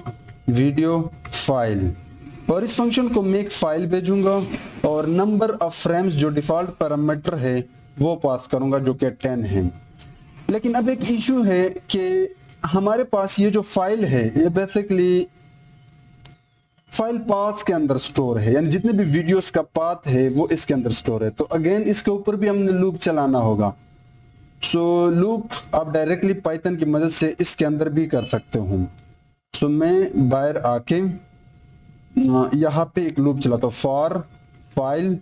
वीडियो फाइल, और इस फंक्शन को मैं एक फाइल भेजूंगा और नंबर ऑफ फ्रेम्स जो डिफॉल्ट पैरामीटर है वो पास करूंगा जो कि 10 है। लेकिन अब एक इशू है कि हमारे पास ये जो फाइल है ये बेसिकली फाइल पाथ के अंदर स्टोर है, यानी जितने भी वीडियोस का पाथ है वो इसके अंदर स्टोर है। तो अगेन इसके ऊपर भी हमने लूप चलाना होगा। सो लूप आप डायरेक्टली पाइथन की मदद से इसके अंदर भी कर सकते हो। सो मैं बाहर आके यहाँ पे एक लूप चलाता हूँ, फॉर फाइल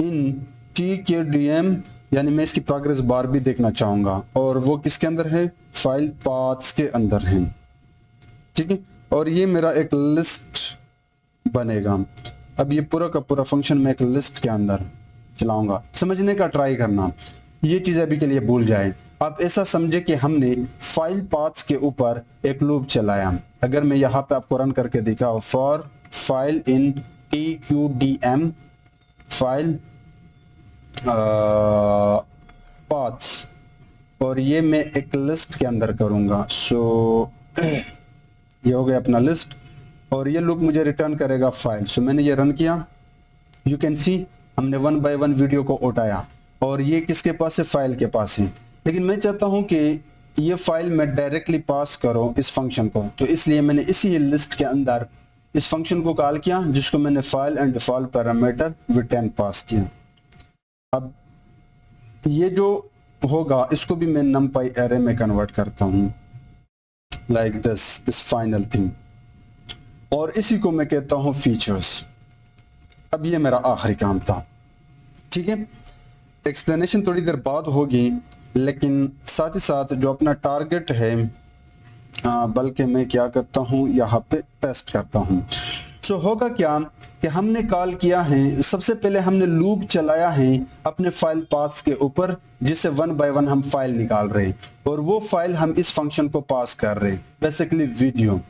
इन TKDM, यानी मैं इसकी प्रोग्रेस बार भी देखना चाहूंगा, और वो किसके अंदर है, फाइल पाथ्स के अंदर है, ठीक है। और ये मेरा एक लिस्ट बनेगा। अब ये पूरा का पूरा फंक्शन मैं एक लिस्ट के अंदर चलाऊंगा। समझने का ट्राई करना, ये चीज़ अभी के लिए भूल जाए। आप ऐसा समझे कि हमने फाइल पाथ्स के ऊपर एक लूप चलाया। अगर मैं यहाँ पे आपको रन करके दिखाऊं, for file in TQDM file paths, और ये मैं एक लिस्ट के अंदर करूंगा। सो ये हो गया अपना लिस्ट, और ये लूप मुझे रिटर्न करेगा फाइल। सो मैंने ये रन किया, यू कैन सी हमने 1 बाय 1 वीडियो को उठाया, और ये किसके पास है, फाइल के पास है। लेकिन मैं चाहता हूं कि ये फाइल मैं डायरेक्टली पास करूं इस फंक्शन को, तो इसलिए मैंने इसी लिस्ट के अंदर इस फंक्शन को कॉल किया, जिसको मैंने file and default parameter with 10 पास किया। अब ये जो होगा इसको भी मैं numpy एरे में कन्वर्ट करता हूं, लाइक दिस फाइनल थिंग, और इसी को मैं कहता हूं फीचर्स। अब ये मेरा आखिरी काम था, ठीक है। एक्सप्लेनेशन थोड़ी देर बाद होगी, लेकिन साथ ही साथ जो अपना टारगेट है, बल्कि मैं क्या करता हूं, यहाँ पे पेस्ट करता हूं। सो होगा क्या कि हमने कॉल किया है, सबसे पहले हमने लूप चलाया है अपने फाइल पास के ऊपर, जिससे 1 बाय 1 हम फाइल निकाल रहे हैं, और वो फाइल हम इस फंक्शन को पास कर रहे हैं, बेसिकली वीडियो।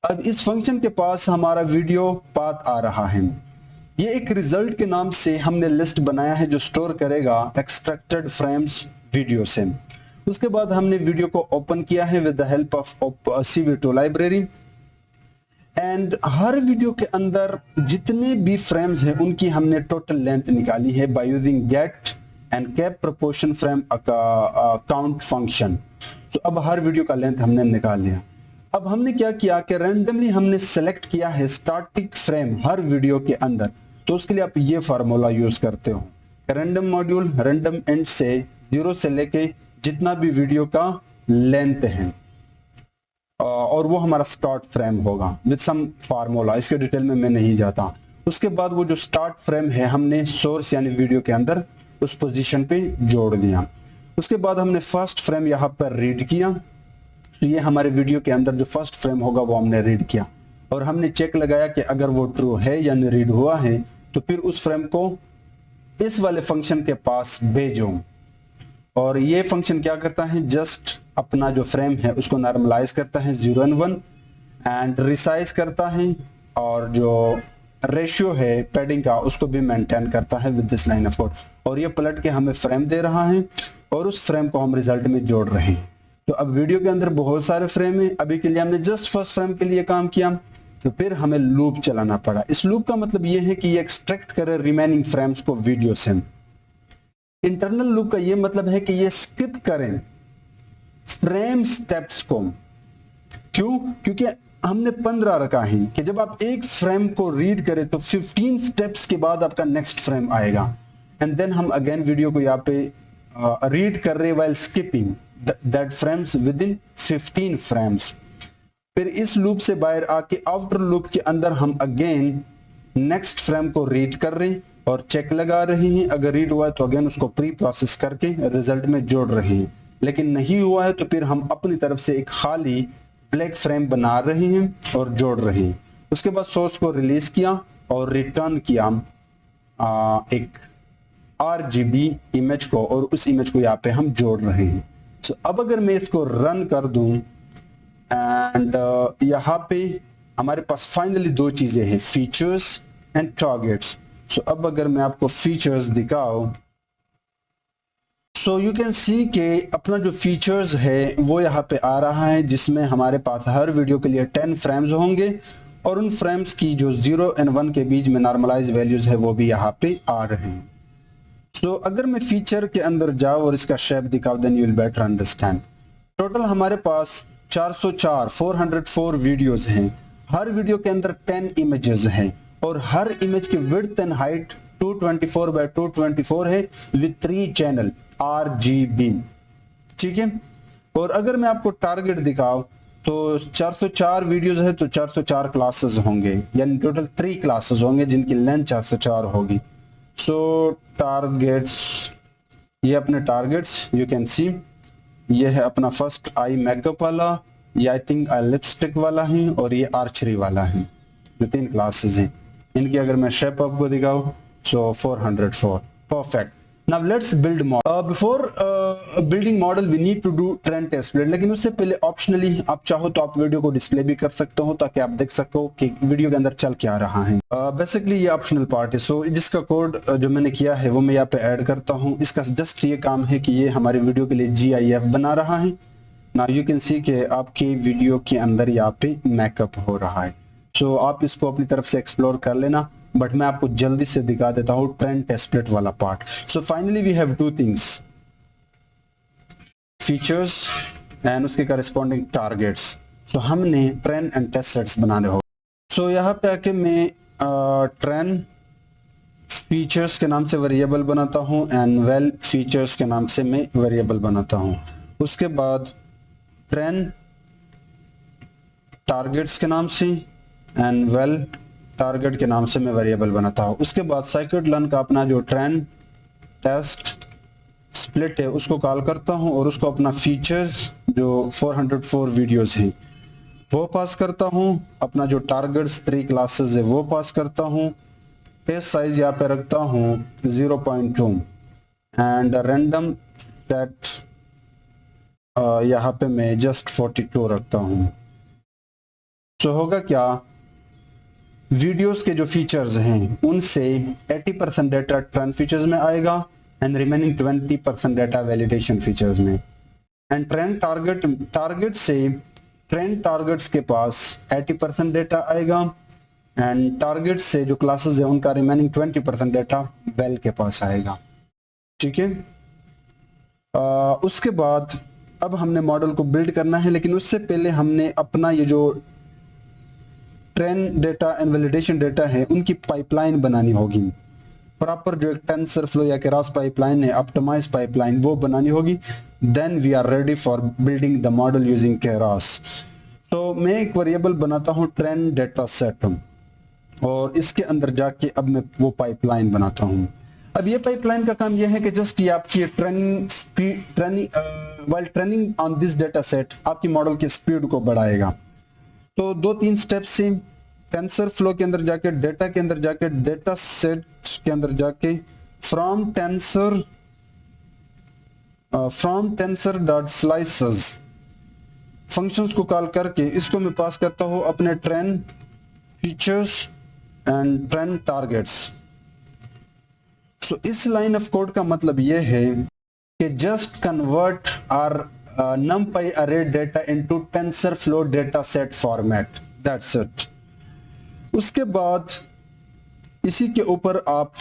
अब इस फंक्शन के पास हमारा वीडियो पाथ आ रहा है। ये एक रिजल्ट के नाम से हमने लिस्ट बनाया है जो स्टोर करेगा एक्सट्रैक्टेड फ्रेम्स वीडियो से। उसके बाद हमने वीडियो को ओपन किया है with the help of CV2 library, and her video के अंदर जितने भी फ्रेम्स हैं उनकी हमने टोटल लेंथ निकाली है by using get and cap proportion frame count function. तो अब हर वीडियो का लेंथ हमने निकाल लिया। अब हमने क्या किया कि रैंडमली हमने सेलेक्ट किया है स्टैटिक फ्रेम हर वीडियो के अंदर। तो उसके लिए आप ये फार्मूला यूज करते हो, रैंडम मॉड्यूल रैंडम एंड से 0 से लेके जितना भी वीडियो का लेंथ है, और वो हमारा स्टार्ट फ्रेम होगा विद सम फार्मूला, इसके डिटेल में मैं नहीं जाता। उसके बाद वो जो स्टार्ट फ्रेम है हमने सोर्स यानी वीडियो के अंदर उस पोजीशन पे जोड़ दिया। उसके बाद हमने फर्स्ट फ्रेम यहाँ पर रीड किया, तो ये हमारे वीडियो के अंदर जो फर्स्ट फ्रेम होगा वो हमने रीड किया, और हमने चेक लगाया कि अगर वो ट्रू है यानी रीड हुआ है, तो फिर उस फ्रेम को इस वाले फंक्शन के पास भेजो। और ये फंक्शन क्या करता है, जस्ट अपना जो फ्रेम है उसको नॉर्मलाइज करता है 0 और 1 एंड रिसाइज करता है, और जो रेशियो है पैडिंग का उसको भी मेंटेन करता है with this line of code. और ये पलट के हमें फ्रेम दे रहा है, और उस फ्रेम को हम रिजल्ट में जोड़ रहे हैं। तो अब वीडियो के अंदर बहुत सारे फ्रेम है, अभी के लिए हमने जस्ट फर्स्ट फ्रेम के लिए काम किया, तो फिर हमें लूप चलाना पड़ा। इस लूप का मतलब ये है कि ये एक्सट्रैक्ट करे रिमेनिंग फ्रेम्स को वीडियो से। इंटरनल लूप का ये मतलब है कि ये स्किप करें फ्रेम स्टेप्स को। क्यों? क्योंकि हमने 15 रखा है कि जब आप एक फ्रेम को रीड करें तो 15 स्टेप्स के बाद आपका नेक्स्ट फ्रेम आएगा, एंड देन हम अगेन वीडियो को यहाँ पे रीड कर रहे while skipping that frames with in 15 frames. फिर इस लूप से बाहर आके आफ्टर लूप के अंदर हम अगेन नेक्स्ट फ्रेम को रीड कर रहे हैं और चेक लगा रहे हैं, अगर रीड हुआ है तो अगेन उसको प्री प्रोसेस करके रिजल्ट में जोड़ रहे हैं, लेकिन नहीं हुआ है तो फिर हम अपनी तरफ से एक खाली ब्लैक फ्रेम बना रहे हैं और जोड़ रहे हैं। उसके बाद सोर्स को रिलीज किया और रिटर्न किया एक RGB इमेज को, और उस इमेज को यहाँ पे हम जोड़ रहे हैं। So, अब अगर मैं इसको रन कर दूं एंड यहाँ पे हमारे पास फाइनली दो चीजें हैं, फीचर्स एंड टारगेट्स। सो अब अगर मैं आपको फीचर्स दिखाऊं, सो यू कैन सी के अपना जो फीचर्स है वो यहाँ पे आ रहा है, जिसमें हमारे पास हर वीडियो के लिए 10 फ्रेम्स होंगे, और उन फ्रेम्स की जो 0 और 1 के बीच में नॉर्मलाइज वैल्यूज है वो भी यहाँ पे आ रहे हैं। सो अगर मैं फीचर के अंदर जाऊँ और इसका शेप दिखाऊं, then you will better understand. Total हमारे पास 404 वीडियोस हैं। हर वीडियो के अंदर 10 इमेजेस हैं और हर इमेज की विड्थ एंड हाइट 224 बाय 224 है विद 3 चैनल RGB, ठीक है। और अगर मैं आपको टारगेट दिखाऊं तो 404 वीडियोस है तो 404 क्लासेस होंगे, यानी टोटल 3 क्लासेस होंगे जिनकी लेंथ 404 होगी। सो टारगेट्स, ये अपने टारगेट्स यू कैन सी, ये है अपना फर्स्ट आई मेकअप वाला, ये आई थिंक आई लिपस्टिक वाला है और ये आर्चरी वाला है, जो 3 क्लासेस हैं। इनकी अगर मैं शेप आपको दिखाऊं so 404, perfect. Now let's build model. Before building model we need to do train test split, लेकिन उससे पहले ऑप्शनली आप चाहो तो आप वीडियो को डिस्प्ले भी कर सकते हो ताकि आप देख सको कि वीडियो के अंदर चल क्या रहा है। बेसिकली ये ऑप्शनल पार्ट है, सो जिसका कोड जो मैंने किया है वो मैं यहाँ पे ऐड करता हूँ। इसका जस्ट ये काम है कि ये हमारे वीडियो के लिए GIF बना रहा है। नाउ यू कैन सी कि आपकी वीडियो के अंदर यहाँ पे मेकअप हो रहा है। सो आप इसको अपनी तरफ से एक्सप्लोर कर लेना, बट मैं आपको जल्दी से दिखा देता हूँ ट्रेंड टेस्ट स्प्लिट वाला part. So finally we have 2 things, features and उसके करस्पॉन्डिंग टारगेट्स। सो हमने ट्रेंड एंड टेस्ट सेट्स बनाने हो। सो यहाँ पे आके मैं ट्रेंड फीचर्स के नाम से वेरिएबल बनाता हूँ एंड वेल फीचर्स के नाम से मैं वेरिएबल बनाता हूँ। उसके बाद ट्रेंड टारगेट्स के नाम से एंड वेल टारगेट के नाम से मैं वेरिएबल बनाता हूँ। उसके बाद scikit-learn का अपना जो ट्रेंड टेस्ट स्प्लिट है उसको कॉल करता हूँ और उसको अपना फीचर्स जो 404 वीडियोस हैं वो पास करता हूँ, अपना जो टारगेट्स 3 क्लासेस है वो पास करता हूँ, पेज साइज यहाँ पे रखता हूँ 0.2 एंड रैंडम सेट यहाँ पे मैं जस्ट 42 रखता हूँ। तो होगा क्या, वीडियोस के जो फीचर्स हैं उनसे 80% डेटा ट्रेंड फीचर्स में आएगा and remaining 20% data validation features में। एंड ट्रेंड टारगेट से ट्रेंड टारगेट्स के पास 80% डेटा आएगा एंड टारगेट से जो क्लासेस है उनका रिमेनिंग 20% डेटा वेल के पास आएगा, ठीक है। उसके बाद अब हमने मॉडल को बिल्ड करना है, लेकिन उससे पहले हमने अपना ये जो trend data and validation data है उनकी पाइपलाइन बनानी होगी। प्रॉपर जो एक टेंसरफ्लो या केरास पाइपलाइन है, ऑप्टिमाइज पाइपलाइन, वो बनानी होगी। Then we are ready for building the model using Keras. तो मैं एक वेरिएबल बनाता हूँ ट्रेंड डेटा सेट और इसके अंदर जाके अब मैं वो पाइपलाइन बनाता हूँ। अब ये पाइपलाइन का काम यह है कि जस्ट ये आपकी training on this data set आपकी मॉडल की स्पीड को बढ़ाएगा। तो 2-3 स्टेप्स से टेंसर फ्लो के अंदर जाके डेटा के अंदर जाके डेटा सेट के अंदर जाके from tensor dot slices functions को कॉल करके इसको मैं पास करता हूँ अपने trained features and trained targets. So इस लाइन ऑफ कोड का मतलब यह है कि just convert our numpy array data into TensorFlow data set format, that's it। उसके बाद इसी के ऊपर आप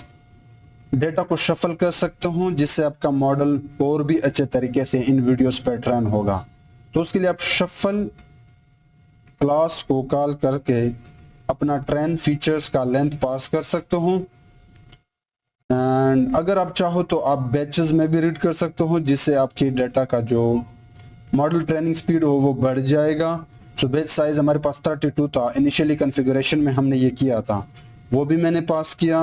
डेटा को शफल कर सकते हो जिससे आपका मॉडल और भी अच्छे तरीके से इन वीडियोस पर ट्रेन होगा। तो उसके लिए आप शफल क्लास को कॉल करके अपना ट्रेन फीचर्स का लेंथ पास कर सकते हो एंड अगर आप चाहो तो आप बैचेस में भी रीड कर सकते हो जिससे आपकी डेटा का जो मॉडल ट्रेनिंग स्पीड हो वो बढ़ जाएगा। सो बैच साइज हमारे पास 32 था, इनिशियली कॉन्फ़िगरेशन में हमने ये किया था, वो भी मैंने पास किया।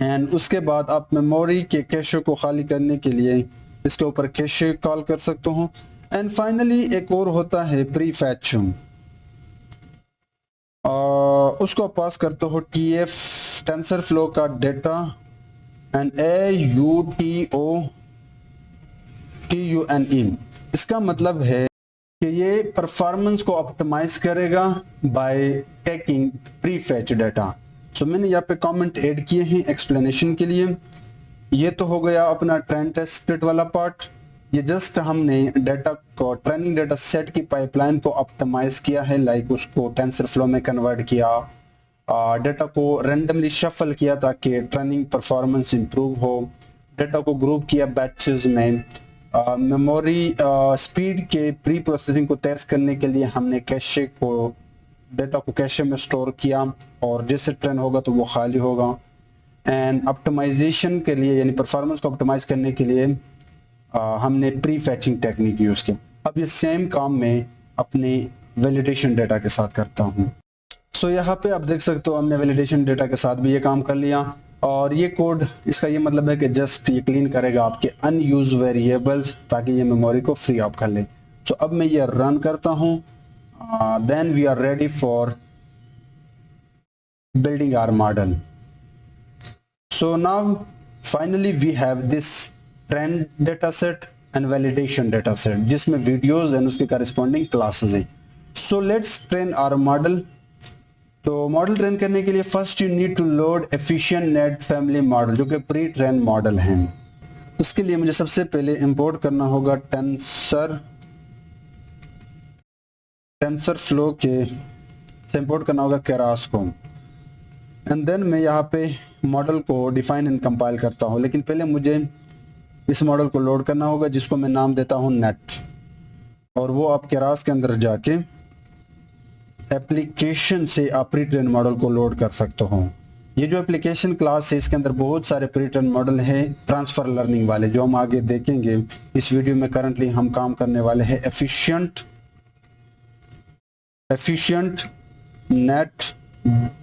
एंड उसके बाद आप मेमोरी के कैशे को खाली करने के लिए इसके ऊपर कैशे कॉल कर सकते हो। एंड फाइनली एक और होता है प्री फैच, उसको पास करते हो TF टेंसरफ्लो का डेटा एंड AUTOTUNE। इसका मतलब है कि ये परफॉर्मेंस को ऑप्टिमाइज करेगा by taking prefetch data. So मैंने यहाँ पे कमेंट ऐड किए हैं एक्सप्लेनेशन के लिए। ये तो हो गया अपना ट्रेंड टेस्ट स्प्लिट वाला पार्ट। ये जस्ट हमने डेटा को ट्रेनिंग डेटा सेट की पाइपलाइन को ऑप्टिमाइज किया है, लाइक उसको टेंसरफ्लो में कन्वर्ट किया, डेटा को रैंडमली शफल किया ताकि ट्रेनिंग परफॉर्मेंस इंप्रूव हो, डेटा को ग्रुप किया बैचेस में, मेमोरी स्पीड के प्री प्रोसेसिंग को तेज करने के लिए हमने कैशे को डेटा को कैशे में स्टोर किया और जैसे ट्रेन होगा तो वो खाली होगा। एंड ऑप्टिमाइजेशन के लिए यानी परफॉर्मेंस को ऑप्टिमाइज करने के लिए हमने प्री फैचिंग टेक्निक यूज़ किया। अब ये सेम काम मैं अपने वैलिडेशन डेटा के साथ करता हूँ। सो यहाँ पे आप देख सकते हो हमने वैलिडेशन डेटा के साथ भी ये काम कर लिया और ये कोड इसका ये मतलब है कि जस्ट ये क्लीन करेगा आपके अनयूज वेरिएबल्स ताकि ये मेमोरी को फ्री अप कर ले। सो अब मैं ये रन करता हूँ, then we are ready for building our model. So now finally we have this train data set and validation data set जिसमें वीडियोस एंड उसके करस्पॉन्डिंग क्लासेस हैं। So let's train our model. तो मॉडल ट्रेन करने के लिए first you need to load efficient net family model जो कि प्री ट्रेन मॉडल हैं। उसके लिए मुझे सबसे पहले इंपोर्ट करना होगा टेंसर फ्लो के से इंपोर्ट करना होगा केरास को एंड देन मैं यहाँ पे मॉडल को डिफाइन एंड कंपाइल करता हूँ। लेकिन पहले मुझे इस मॉडल को लोड करना होगा जिसको मैं नाम देता हूँ नेट, और वो आप केरास के अंदर जाके एप्लीकेशन से आप प्री ट्रेन मॉडल को लोड कर सकते हो। ये जो एप्लीकेशन क्लास है इसके अंदर बहुत सारे प्री ट्रेन मॉडल हैं ट्रांसफर लर्निंग वाले जो हम आगे देखेंगे। इस वीडियो में करंटली हम काम करने वाले हैं एफिशिएंट नेट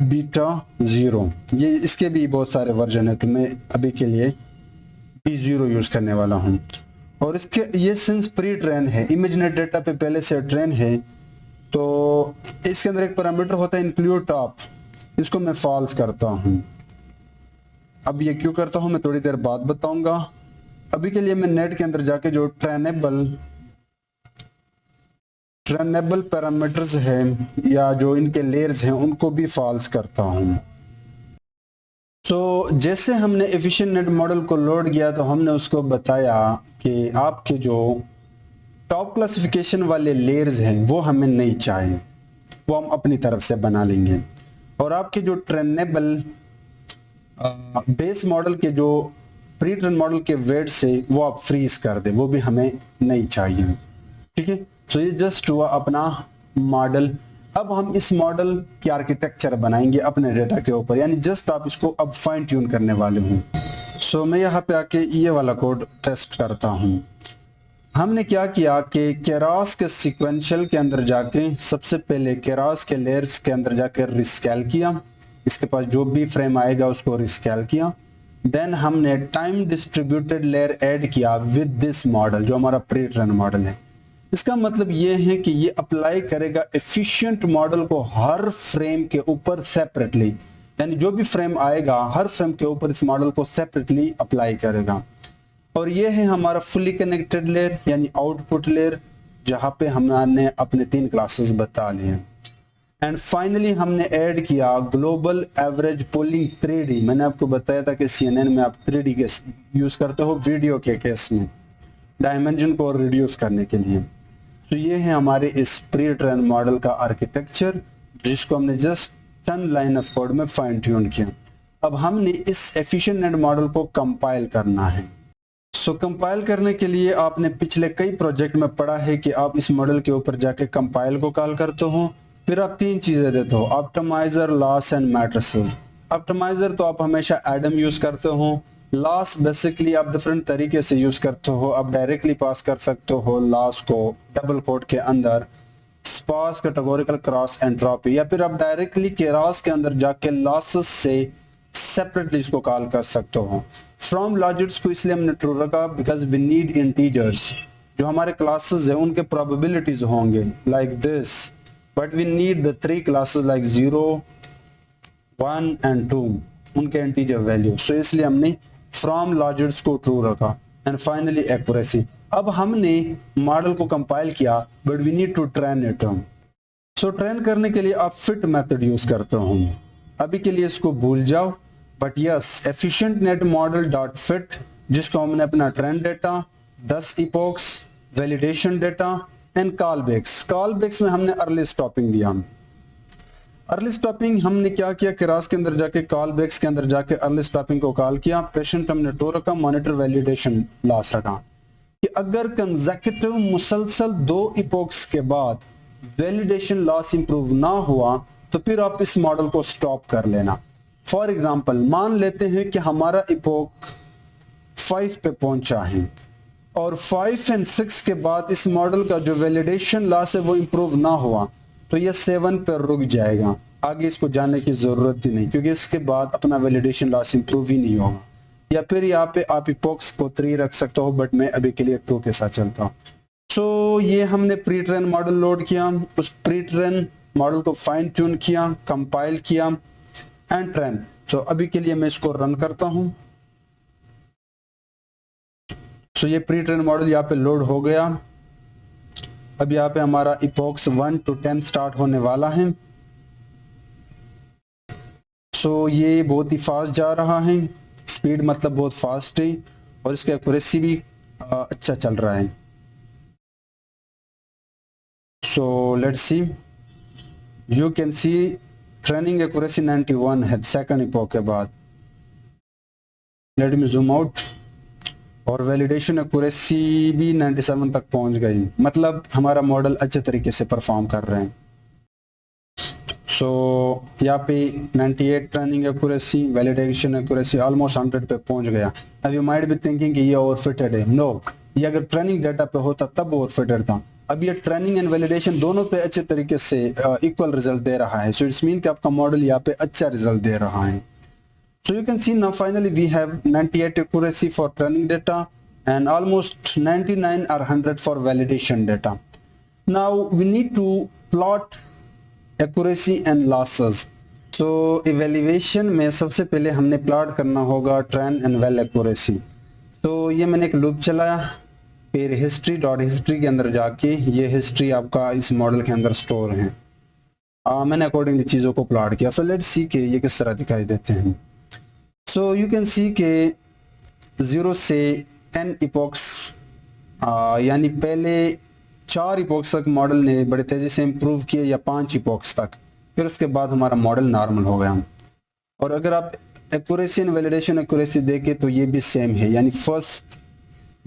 बीटा 0। ये इसके भी बहुत सारे वर्जन है तो मैं अभी के लिए B0 यूज करने वाला हूँ। और इसके ये सिंस प्री ट्रेन है, इमेजनेट डेटा पे पहले से ट्रेन है, तो इसके अंदर एक पैरामीटर होता है इंक्लूड टॉप, इसको मैं फॉल्स करता हूं। अब ये क्यों करता हूं मैं थोड़ी देर बाद बताऊंगा। अभी के लिए मैं नेट के अंदर जाके जो ट्रेनेबल पैरामीटर्स हैं या जो इनके लेयर्स हैं उनको भी फॉल्स करता हूं। सो जैसे हमने एफिशिएंट नेट मॉडल को लोड किया तो हमने उसको बताया कि आपके जो टॉप क्लासिफिकेशन वाले लेयर्स हैं वो हमें नहीं चाहिए, वो हम अपनी तरफ से बना लेंगे। और आपके जो ट्रेनेबल बेस मॉडल के जो प्री ट्रेन मॉडल के वेट्स है वो आप फ्रीज कर दे, वो भी हमें नहीं चाहिए। ठीक है, सो ये जस्ट हुआ अपना मॉडल। अब हम इस मॉडल की आर्किटेक्चर बनाएंगे अपने डेटा के ऊपर, यानी जस्ट आप इसको अब फाइन ट्यून करने वाले हूँ। सो मैं यहाँ पे आके ये वाला कोड टेस्ट करता हूँ। हमने क्या किया कि केरास के सीक्वेंशियल के अंदर जाके सबसे पहले केरास के लेयर्स के अंदर जाकर रिस्केल किया, इसके पास जो भी फ्रेम आएगा उसको रिस्केल किया। देन हमने टाइम डिस्ट्रीब्यूटेड लेयर ऐड किया विद दिस मॉडल जो हमारा प्री ट्रेन मॉडल है। इसका मतलब ये है कि ये अप्लाई करेगा एफिशिएंट मॉडल को हर फ्रेम के ऊपर सेपरेटली, यानी जो भी फ्रेम आएगा हर फ्रेम के ऊपर इस मॉडल को सेपरेटली अप्लाई करेगा। और ये है हमारा फुली कनेक्टेड लेयर यानी आउटपुट लेयर जहां पे हमने अपने 3 क्लासेस बता लिए। एंड फाइनली हमने ऐड किया ग्लोबल एवरेज पोलिंग 3D। मैंने आपको बताया था कि CNN में आप 3D के यूज करते हो वीडियो के केस में डायमेंशन को रिड्यूस करने के लिए। तो ये है हमारे इस प्री ट्रेन मॉडल का आर्किटेक्चर जिसको हमने जस्ट 10 लाइन ऑफ कोड में फाइन ट्यून किया। अब हमने इस एफिशिएंट नेट मॉडल को कंपाइल करना है। सो कंपाइल करने के लिए आपने पिछले कई प्रोजेक्ट में पढ़ा है कि आप इस मॉडल के ऊपर जाके कंपाइल को कॉल करते हो, फिर आप 3 चीजें देते हो, optimizer, loss and matrices. Optimizer तो आप हमेशा एडम यूज करते हो, लॉस बेसिकली आप डिफरेंट तरीके से यूज करते हो। आप डायरेक्टली पास कर सकते हो लॉस को डबल कोट के अंदर, स्पार्स कैटेगोरिकल क्रॉस एंट्रोपी, या फिर आप डायरेक्टली केरास के अंदर जाके लॉसेस से सेपरेटली इसको कॉल कर सकते हो। फ्रॉम लॉजिक्स को इसलिए हमने ट्रू रखा बिकॉज वी नीड इंटीजर्स, जो हमारे क्लासेस है उनके प्रोबेबिलिटीज होंगे like this, but we need the 3 classes like 0, 1 and 2 उनके इंटीजर वैल्यू। सो इसलिए हमने फ्रॉम लॉजिक्स को ट्रू रखा। And finally accuracy. अब हमने मॉडल को कंपाइल किया but we need to train it. So train करने के लिए आप फिट मेथड यूज करते हो, अभी के लिए इसको भूल जाओ। But yes, efficient net model dot fit जिसको हमने अपना train data, 10 epochs, validation data and callbacks में हमने अर्ली स्टॉपिंग दिया। अर्ली स्टॉपिंग हमने क्या किया, केरास के अंदर जाके कॉलबैक्स के अंदर जाके अर्ली स्टॉपिंग को कॉल किया। पेशेंट हमने ट्रू रखा, मॉनिटर वैलिडेशन लॉस रखा कि अगर कंसेक्यूटिव मुसलसल 2 इपोक्स के बाद वैलिडेशन लॉस इंप्रूव ना हुआ तो फिर आप इस मॉडल को स्टॉप कर लेना। फॉर एग्जांपल मान लेते हैं कि हमारा इपोक 5 पे पहुंचा है और 5 एंड 6 के बाद इस मॉडल का जो वैलिडेशन लॉस है वो इंप्रूव ना हुआ तो ये 7 पर रुक जाएगा, आगे इसको जाने की जरूरत ही नहीं, क्योंकि इसके बाद अपना वैलिडेशन लॉस इंप्रूव ही नहीं होगा। या फिर यहाँ पे आप इपोक्स को 3 रख सकते हो, बट मैं अभी के लिए 2 के साथ चलता हूँ। सो ये हमने प्री ट्रेन मॉडल लोड किया, उस प्री ट्रेन मॉडल को फाइन ट्यून किया, कंपाइल किया एंड ट्रेन। सो अभी के लिए मैं इसको रन करता हूँ। सो ये प्री ट्रेन मॉडल यहाँ पे लोड हो गया। अब यहाँ पे हमारा इपोक्स 1 to 10 स्टार्ट होने वाला है। सो ये बहुत ही फास्ट जा रहा है, स्पीड मतलब बहुत फास्ट है, और इसका एक्यूरेसी भी अच्छा चल रहा है। So let's see, you can C training accuracy 91 है सेकंड इपोक के बाद। लेट मी जूम आउट, और वैलिडेशन एक्यूरेसी भी 97 तक पहुंच गई, मतलब हमारा मॉडल अच्छे तरीके से परफॉर्म कर रहे हैं। सो यहाँ पे 98 training accuracy, validation accuracy almost 100 पे पहुंच गया। अब यू माइट बी थिंकिंग कि ये ओवरफिटेड है। नो, ये अगर ट्रेनिंग डाटा पे होता तब ओवरफिटेड था। अब ये ट्रेनिंग एंड वैलिडेशन दोनों पे अच्छे तरीके से इक्वल रिजल्ट दे रहा है। सो इट्स मीन कि आपका मॉडल यहाँ पे अच्छा रिजल्ट दे रहा है। So you can see now finally we have 98 accuracy for training data and almost 99 or 100 for validation data. Now we need to plot accuracy and losses. So evaluation में सबसे पहले हमने प्लॉट करना होगा train and well accuracy. तो ये मैंने एक लूप चलाया, फिर history के अंदर जाके ये हिस्ट्री आपका इस मॉडल के अंदर स्टोर है। मैंने अकॉर्डिंगली चीज़ों को प्लॉट किया। So let's see कि ये किस तरह दिखाई देते हैं। सो यू कैन सी के 0 से 10 इपोक्स, यानी पहले 4 इपोक्स तक मॉडल ने बड़े तेज़ी से इम्प्रूव किए, या 5 इपोक्स तक, फिर उसके बाद हमारा मॉडल नॉर्मल हो गया। और अगर आप एक्यूरेसी एंड वैलिडेशन एक्यूरेसी देखें तो ये भी सेम है, यानी फर्स्ट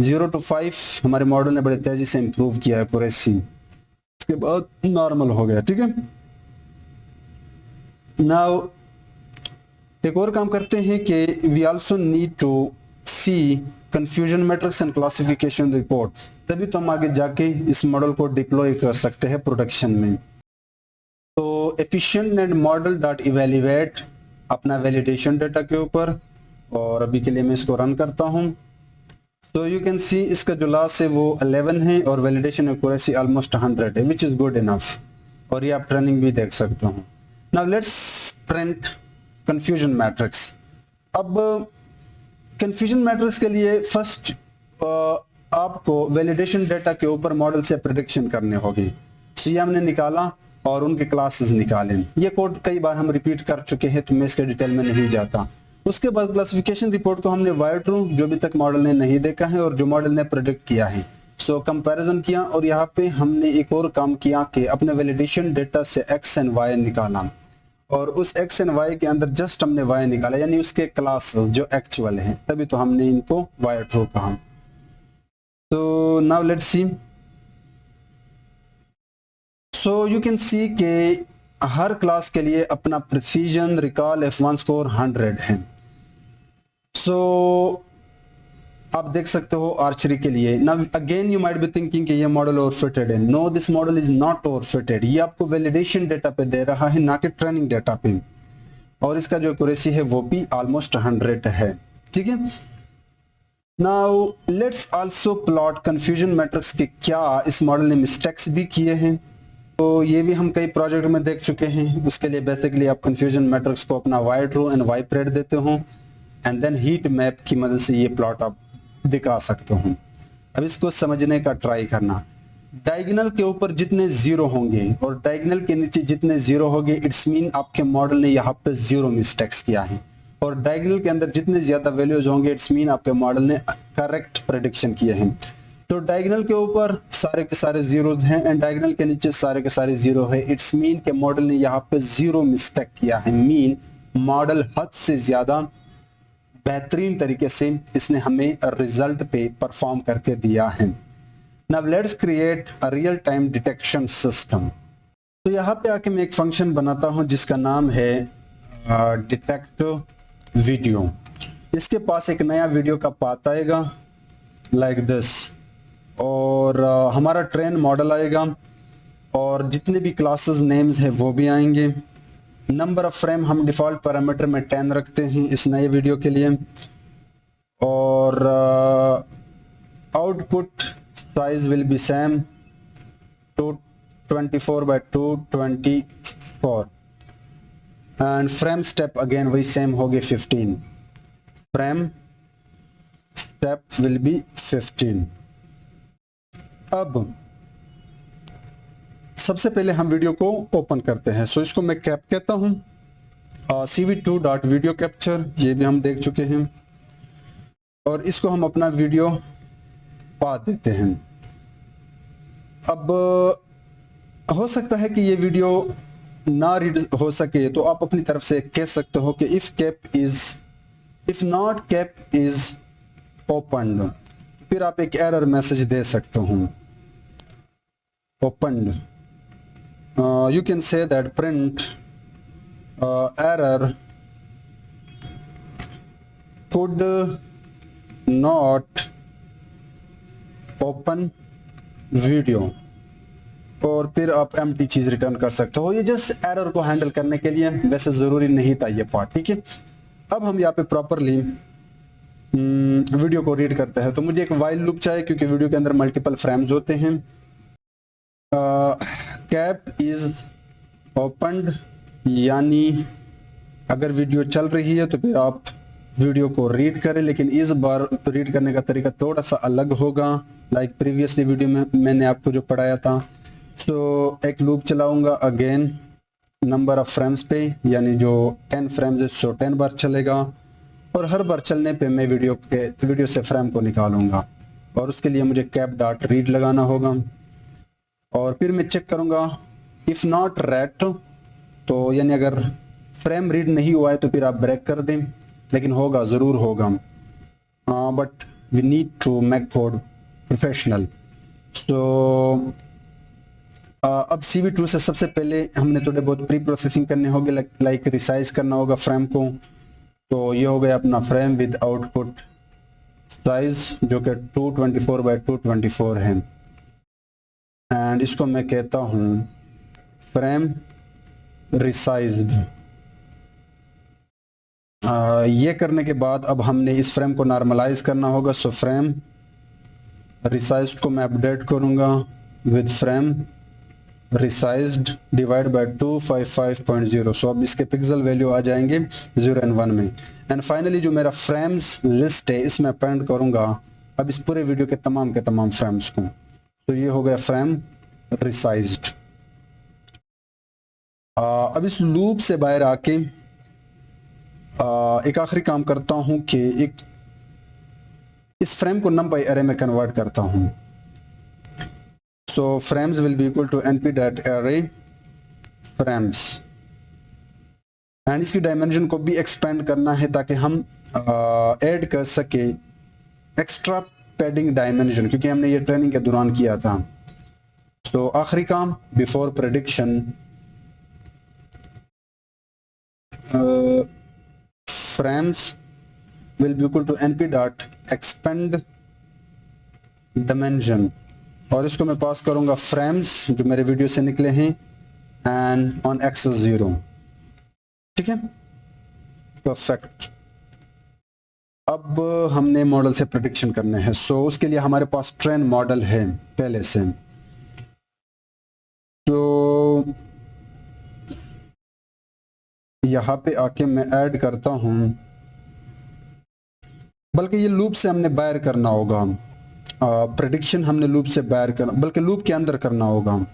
0 to 5 हमारे मॉडल ने बड़े तेज़ी से इम्प्रूव किया एक्यूरेसी, उसके बाद नॉर्मल हो गया। ठीक है, नाउ एक और काम करते हैं कि we also need to see confusion matrix and classification report, तभी तो हम आगे जाके इस मॉडल को डिप्लॉय कर सकते हैं प्रोडक्शन में। तो efficient net model dot evaluate अपना वैलिडेशन डाटा के ऊपर, और अभी के लिए मैं इसको रन करता हूँ। तो यू कैन सी इसका जो लॉस है वो 11 है और वैलिडेशन एक्यूरेसी ऑलमोस्ट 100 है, विच इज़ गुड इनफ, और ये आप ट्रेनिंग भी देख सकते हो। Now let's print confusion matrix. अब कंफ्यूजन मैट्रिक्स के लिए फर्स्ट आपको वैलिडेशन डाटा के ऊपर मॉडल से प्रेडिक्शन करने होगी। सो ये हमने निकाला और उनके क्लासेस निकाले। ये कोड कई बार हम रिपीट कर चुके हैं तो मैं इसके डिटेल में नहीं जाता। उसके बाद क्लासिफिकेशन रिपोर्ट को हमने वायर ट्रू, जो अभी तक मॉडल ने नहीं देखा है और जो मॉडल ने प्रेडिक्ट किया है, सो कंपैरिजन किया। और यहाँ पे हमने एक और काम किया कि अपने वैलिडेशन डाटा से एक्स एंड वाई निकाला, और उस एक्स एंड वाई के अंदर जस्ट हमने वाई निकाला, यानी उसके क्लास जो एक्चुअल हैं, तभी तो हमने इनको वायर ट्रू कहा। तो now let's see, so you can सी के हर क्लास के लिए अपना प्रिसीजन, रिकॉल, F1 स्कोर 100 है। सो आप देख सकते हो आर्चरी के लिए। Now again you might be thinking कि ये मॉडल ओवरफिटेड है। No, this model is not overfitted. ये आपको वैलिडेशन डेटा पे दे रहा है, ना कि ट्रेनिंग डेटा पे, और इसका जो एक्यूरेसी है वो भी ऑलमोस्ट 100 है। ठीक है, now let's also plot confusion matrix के क्या इस मॉडल ने मिस्टेक्स भी किए हैं, तो ये भी हम कई प्रोजेक्ट में देख चुके हैं। उसके लिए बेसिकली आप कंफ्यूजन मैट्रिक्स को अपना y true and y pred देते हो, एंड देन हीट मैप की मदद से ये प्लॉट आप दिखा सकते हो। अब इसको समझने का ट्राई करना। डायगोनल के ऊपर जितने जीरो होंगे और डायगोनल के नीचे जितने जीरो होंगे, इट्स मीन आपके मॉडल ने यहाँ पे जीरो मिस्टेक्स किया है, और डायगोनल के अंदर जितने ज्यादा वैल्यूज होंगे, इट्स मीन आपके मॉडल ने करेक्ट प्रेडिक्शन किए हैं। तो डायगोनल के ऊपर सारे के सारे जीरोज हैं एंड डायगोनल के नीचे सारे के सारे जीरो है, इट्स मीन के मॉडल ने यहाँ पे जीरो मिस्टेक किया है। मीन मॉडल हद से ज्यादा बेहतरीन तरीके से इसने हमें रिजल्ट पे परफॉर्म करके दिया है। Now let's create a real time detection system. तो यहाँ पे आके मैं एक फंक्शन बनाता हूँ जिसका नाम है डिटेक्ट वीडियो। इसके पास एक नया वीडियो का पाथ आएगा लाइक दिस, और हमारा ट्रेन मॉडल आएगा और जितने भी क्लासेस नेम्स है वो भी आएंगे। नंबर ऑफ फ्रेम हम डिफ़ॉल्ट पैरामीटर में 10 रखते हैं इस नए वीडियो के लिए, और output size will be same 24/224 and frame step again वही सेम होगी 15। Frame step will be 15। अब सबसे पहले हम वीडियो को ओपन करते हैं। सो इसको मैं कैप कहता हूं, cv2.video capture, ये भी हम देख चुके हैं, और इसको हम अपना वीडियो पा देते हैं। अब हो सकता है कि ये वीडियो ना रीड हो सके, तो आप अपनी तरफ से कह सकते हो कि if not cap is opened, फिर आप एक एरर मैसेज दे सकते हो, opened. You can say that print error could not open video, और फिर आप एम्प्टी चीज रिटर्न कर सकते हो। ये जस्ट एरर को हैंडल करने के लिए, वैसे जरूरी नहीं था ये पार्ट, ठीक है। अब हम यहाँ पे प्रॉपरली वीडियो को रीड करते हैं। तो मुझे एक वाइल लूप चाहिए क्योंकि वीडियो के अंदर मल्टीपल फ्रेम्स होते हैं। कैप इज ओपन्ड, यानी अगर वीडियो चल रही है तो फिर आप वीडियो को रीड करें, लेकिन इस बार रीड करने का तरीका थोड़ा सा अलग होगा। लाइक प्रीवियसली वीडियो में मैंने आपको जो पढ़ाया था। सो एक लूप चलाऊंगा अगेन नंबर ऑफ फ्रेम्स पे, यानी जो 10 फ्रेम्स है सो 10 बार चलेगा, और हर बार चलने पे मैं वीडियो से फ्रेम को निकालूंगा, और उसके लिए मुझे कैप डॉट रीड लगाना होगा। और फिर मैं चेक करूंगा इफ़ नॉट रेट, तो यानी अगर फ्रेम रीड नहीं हुआ है तो फिर आप ब्रेक कर दें, लेकिन होगा, ज़रूर होगा, but we need to make code professional. So अब CV2 से सबसे पहले हमने थोड़े बहुत प्री प्रोसेसिंग करने होगी, लाइक रिसाइज करना होगा फ्रेम को। तो ये हो गया अपना फ्रेम विद आउटपुट साइज जो कि 224/224 है, एंड इसको मैं कहता हूँ फ्रेम रिसाइज्ड। ये करने के बाद अब हमने इस फ्रेम को नॉर्मलाइज करना होगा। सो फ्रेम रिसाइज्ड को मैं अपडेट करूँगा विद फ्रेम रिसाइज्ड डिवाइड बाय 255.0। सो अब इसके पिक्सल वैल्यू आ जाएंगे 0 और 1 में। एंड फाइनली जो मेरा फ्रेम्स लिस्ट है इसमें अपेंड करूँगा अब इस पूरे वीडियो के तमाम फ्रेम्स को। तो ये हो गया फ्रेम रिसाइज्ड। अब इस लूप से बाहर आके एक आखिरी काम करता हूँ कि इस फ्रेम को नम बाई एरे में कन्वर्ट करता हूँ। So frames will be equal to np.array frames, and इसकी डायमेंशन को भी एक्सपेंड करना है ताकि हम ऐड कर सके एक्स्ट्रा पैडिंग डायमेंशन, क्योंकि हमने ये ट्रेनिंग के दौरान किया था। तो आखिरी काम before prediction, frames will be equal to np.expand dimension, और इसको मैं पास करूंगा फ्रेम्स जो मेरे वीडियो से निकले हैं एंड ऑन एक्सेस 0। ठीक है, परफेक्ट। अब हमने मॉडल से प्रेडिक्शन करने हैं। सो उसके लिए हमारे पास ट्रेन मॉडल है पहले से। तो यहाँ पे आके मैं ऐड करता हूँ, बल्कि ये लूप से हमने बाहर करना होगा। प्रेडिक्शन हमने लूप से बाहर करना, बल्कि लूप के अंदर करना होगा।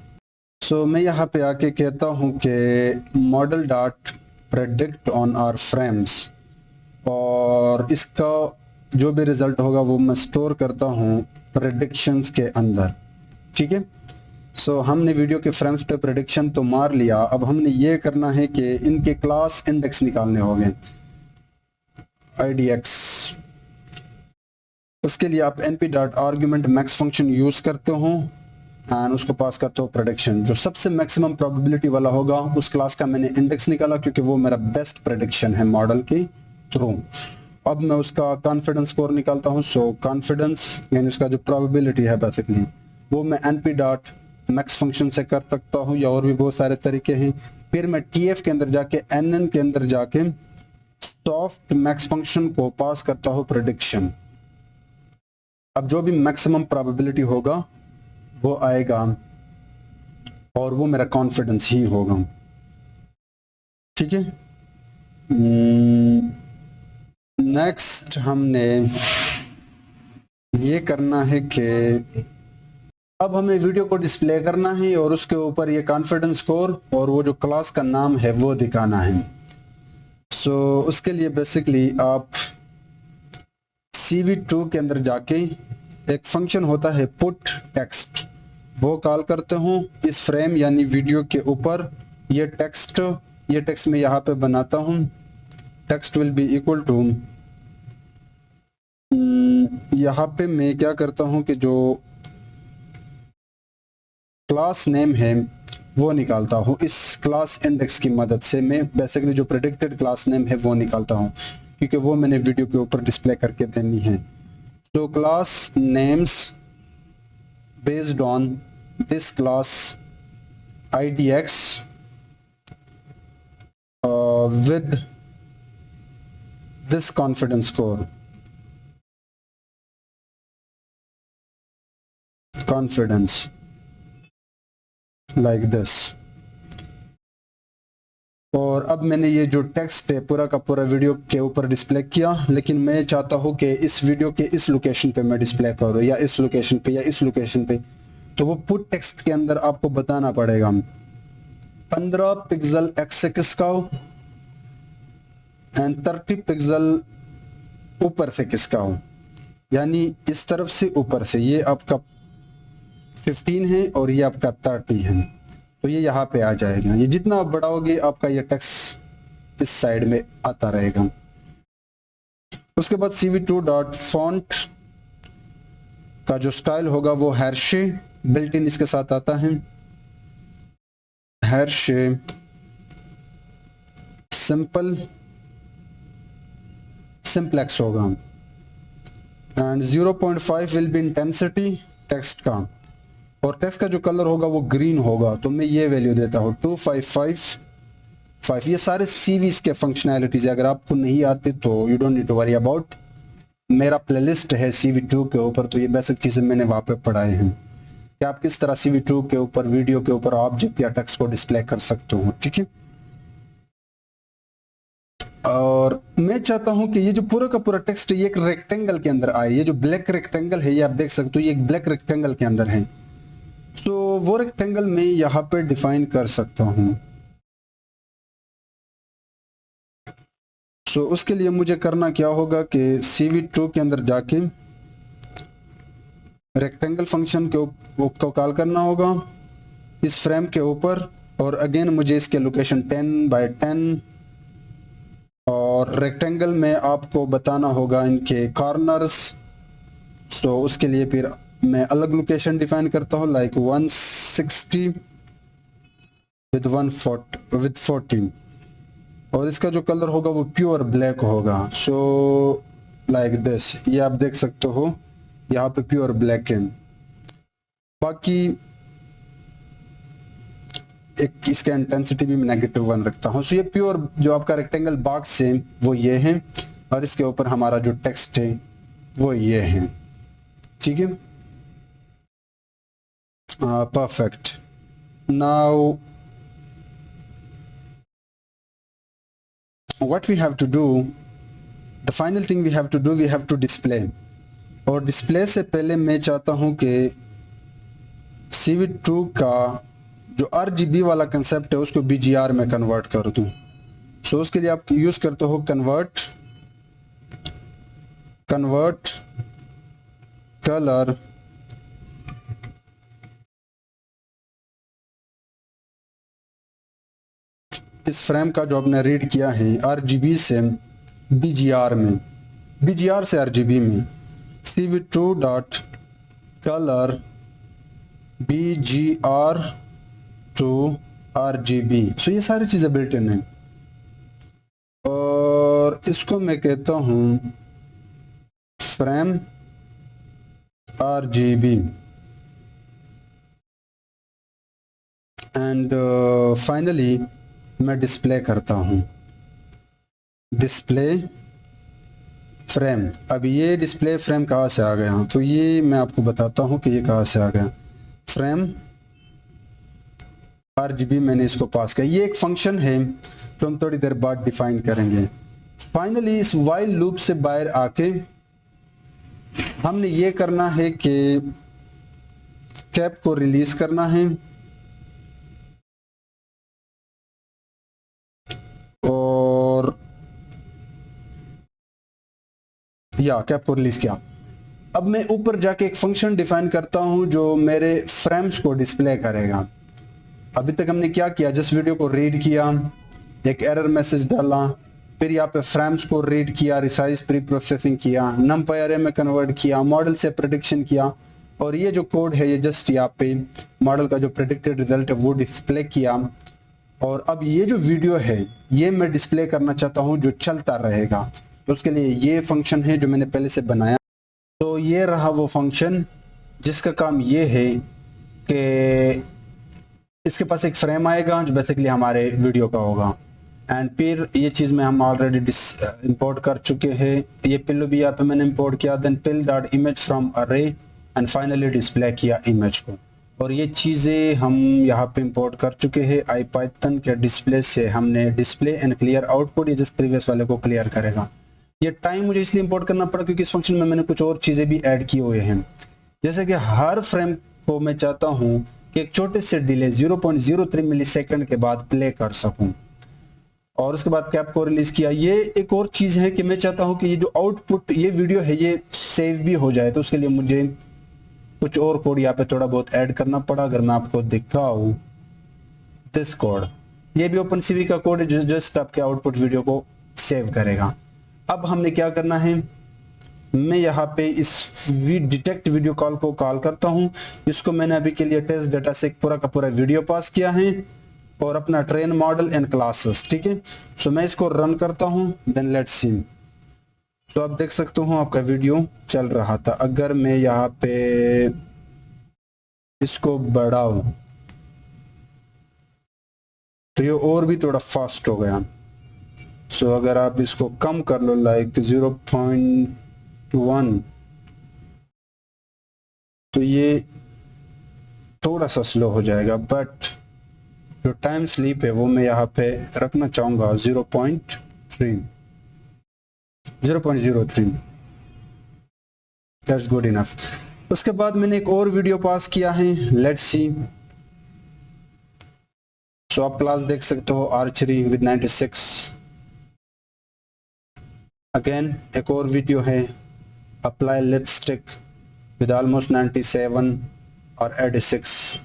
सो मैं यहाँ पे आके कहता हूँ कि model dot predict on our frames, और इसका जो भी रिजल्ट होगा वो मैं स्टोर करता हूँ प्रेडिक्शंस के अंदर। ठीक है, सो हमने वीडियो के फ्रेम्स पे प्रेडिक्शन तो मार लिया। अब हमने ये करना है कि इनके क्लास इंडेक्स निकालने होंगे, IDX। उसके लिए आप np.argument max फंक्शन यूज करते हो, एंड उसको पास करता हूँ प्रेडिक्शन। जो सबसे मैक्सिमम प्रोबेबिलिटी वाला होगा उस क्लास का मैंने इंडेक्स निकाला, क्योंकि वो मेरा बेस्ट प्रेडिक्शन है मॉडल के थ्रू। अब मैं उसका कॉन्फिडेंस स्कोर निकालता हूँ। सो कॉन्फिडेंस यानी उसका जो प्रोबेबिलिटी है बेसिकली, वो मैं np डॉट मैक्स फंक्शन से कर सकता हूँ, या और भी बहुत सारे तरीके हैं। फिर मैं tf के अंदर जाके nn के अंदर जाके सॉफ्ट मैक्स फंक्शन को पास करता हूँ प्रेडिक्शन। अब जो भी मैक्सिमम प्रोबेबिलिटी होगा वो आएगा और वो मेरा कॉन्फिडेंस ही होगा। ठीक है। नेक्स्ट हमने ये करना है कि अब हमें वीडियो को डिस्प्ले करना है और उसके ऊपर ये कॉन्फिडेंस स्कोर और वो जो क्लास का नाम है वो दिखाना है। सो उसके लिए बेसिकली आप CV2 के अंदर जाके एक फंक्शन होता है पुट टेक्स्ट, वो कॉल करते हूँ इस फ्रेम यानी वीडियो के ऊपर। ये टेक्स्ट मैं यहाँ पे बनाता हूँ। Text will be equal to, यहाँ पे मैं क्या करता हूँ कि जो क्लास नेम है वो निकालता हूँ। इस क्लास इंडेक्स की मदद से मैं बेसिकली जो प्रेडिक्टेड क्लास नेम है वो निकालता हूँ, क्योंकि वो मैंने वीडियो के ऊपर डिस्प्ले करके देनी है। तो class names based on this class IDX with this confidence score, confidence like this। और अब मैंने ये जो टेक्स्ट है पूरा का पूरा वीडियो के ऊपर डिस्प्ले किया, लेकिन मैं चाहता हूँ कि इस वीडियो के इस लोकेशन पे मैं डिस्प्ले करूँ, या इस लोकेशन पे या इस लोकेशन पे। तो वो पुट टेक्स्ट के अंदर आपको बताना पड़ेगा 15 पिक्सल x का हो एंड 30 पिक्सल ऊपर से किसका हो, यानी इस तरफ से ऊपर से। ये आपका 15 है और ये आपका 30 है, तो ये यहाँ पे आ जाएगा। ये जितना आप बढ़ाओगे आपका ये टेक्स्ट इस साइड में आता रहेगा। उसके बाद CV2.font का जो स्टाइल होगा वो हैरशे बिल्ट इन इसके साथ आता है। हैरशे सिंपलेक्स होगा and 0.5 will be intensity text का, और टेक्स्ट का जो कलर होगा वो ग्रीन होगा। तो मैं ये वैल्यू देता हूँ 2555। ये सारे सीवीज के फंक्शनैलिटीज, अगर आपको नहीं आते तो you don't need to worry about. मेरा प्लेलिस्ट है CV2 के ऊपर, तो ये बेसिक चीज़ें मैंने वहाँ पे पढ़ाए हैं कि आप किस तरह CV2 के ऊपर वीडियो के ऊपर ऑब्जेक्ट या टेक्स्ट को डिस्प्ले कर सकते हो। ठीक है। और मैं चाहता हूं कि ये जो पूरा का पूरा टेक्स्ट ये एक रेक्टेंगल के अंदर आए। ये जो ब्लैक रेक्टेंगल है ये आप देख सकते हो, ये एक ब्लैक रेक्टेंगल के अंदर है। तो वो रेक्टेंगल मैं यहाँ पे डिफाइन कर सकता हूँ। सो उसके लिए मुझे करना क्या होगा कि CV2 के अंदर जाके रेक्टेंगल फंक्शन को कॉल करना होगा इस फ्रेम के ऊपर, और अगेन मुझे इसके लोकेशन 10x10 और रेक्टेंगल में आपको बताना होगा इनके कॉर्नर्स। सो उसके लिए फिर मैं अलग लोकेशन डिफाइन करता हूँ, लाइक 160 विद 14, और इसका जो कलर होगा वो प्योर ब्लैक होगा। सो लाइक दिस, ये आप देख सकते हो यहाँ पे प्योर ब्लैक है। बाकी एक इसका इंटेंसिटी भी मैं -1 रखता हूँ। सो ये प्योर जो आपका रेक्टेंगल बॉक्स है वो ये है, और इसके ऊपर हमारा जो टेक्स्ट है वो ये है। ठीक है, perfect. Now what we have to do, the final thing we have to do, we have to display। और डिस्प्ले से पहले मैं चाहता हूँ कि CV2 का जो RGB वाला कंसेप्ट है उसको BGR में कन्वर्ट कर दूँ। सो उसके लिए आप यूज़ करते हो कन्वर्ट कलर इस फ्रेम का जो आपने रीड किया है RGB से BGR में, BGR से RGB में। CV2.color BGR to RGB। सो ये सारी चीज़ें बिल्ट इन है और इसको मैं कहता हूँ फ्रेम RGB। एंड फाइनली मैं डिस्प्ले करता हूँ डिस्प्ले फ्रेम। अब ये डिस्प्ले फ्रेम कहाँ से आ गया, तो ये मैं आपको बताता हूँ कि ये कहाँ से आ गया। फ्रेम RGB मैंने इसको पास किया, ये एक फंक्शन है जो हम थोड़ी देर बाद डिफाइन करेंगे। फाइनली इस वाइल लूप से बाहर आके हमने ये करना है कि कैप को रिलीज करना है और या कैप को रिलीज किया। अब मैं ऊपर जाके एक फंक्शन डिफाइन करता हूं जो मेरे फ्रेम्स को डिस्प्ले करेगा। अभी तक हमने क्या किया, जस्ट वीडियो को रीड किया, एक एरर मैसेज डाला, फिर यहाँ पे फ्रेम्स को रीड किया, रिसाइज प्री प्रोसेसिंग किया, नंपाई अरे में कन्वर्ट किया, मॉडल से प्रेडिक्शन किया और ये जो कोड है ये जस्ट यहाँ पे मॉडल का जो प्रेडिक्टेड रिजल्ट है वो डिस्प्ले किया। और अब ये जो वीडियो है ये मैं डिस्प्ले करना चाहता हूँ जो चलता रहेगा, तो उसके लिए ये फंक्शन है जो मैंने पहले से बनाया। तो ये रहा वो फंक्शन जिसका काम ये है कि इसके पास एक फ्रेम आएगा जो बेसिकली हमारे वीडियो का होगा एंड फिर ये चीज़ में हम ऑलरेडी इंपोर्ट कर चुके हैं। ये पिल्लू भी यहाँ पे मैंने इंपोर्ट किया, then PIL dot image from array and finally display किया इमेज को। और ये चीज़ें हम यहाँ पे इंपोर्ट कर चुके हैं IPython के डिस्प्ले से। हमने डिस्प्ले एंड क्लियर आउटपुट, ये जिस प्रीवियस वाले को क्लियर करेगा। ये टाइम मुझे इसलिए इंपोर्ट करना पड़ा क्योंकि इस फंक्शन में मैंने कुछ और चीज़ें भी ऐड किए हुए हैं, जैसे कि हर फ्रेम को मैं चाहता हूँ कि एक छोटे से डिले 0.03 मिलीसेकंड के बाद प्ले कर सकूँ। और उसके बाद कैप को रिलीज किया। ये एक और चीज़ है कि मैं चाहता हूँ कि ये जो आउटपुट ये वीडियो है ये सेव भी हो जाए, तो उसके लिए मुझे कुछ और कोड यहाँ पे थोड़ा बहुत ऐड करना पड़ा। अगर मैं आपको दिखाऊं दिस कोड, ये भी OpenCV का कोड है जो जस्ट आपके आउटपुट वीडियो को सेव करेगा। अब हमने क्या करना है, मैं यहाँ पे इस डिटेक्ट वीडियो कॉल को कॉल करता हूँ। इसको मैंने अभी के लिए टेस्ट डाटा से पूरा का पूरा वीडियो पास किया है और अपना ट्रेन मॉडल एंड क्लासेस, ठीक है। सो मैं इसको रन करता हूँ, देन लेट्स सी। तो आप देख सकते हो आपका वीडियो चल रहा था। अगर मैं यहाँ पे इसको बढ़ाऊं तो ये और भी थोड़ा फास्ट हो गया। सो अगर आप इसको कम कर लो लाइक 0.1 तो ये थोड़ा सा स्लो हो जाएगा, बट जो टाइम स्लीप है वो मैं यहाँ पे रखना चाहूंगा 0.03। That's good enough. उसके बाद मैंने एक और वीडियो पास किया है, लेट्स सी। सो आप क्लास देख सकते हो आर्चरी विद 96। अगेन एक और वीडियो है अप्लाई लिपस्टिक विद ऑलमोस्ट 97 और 86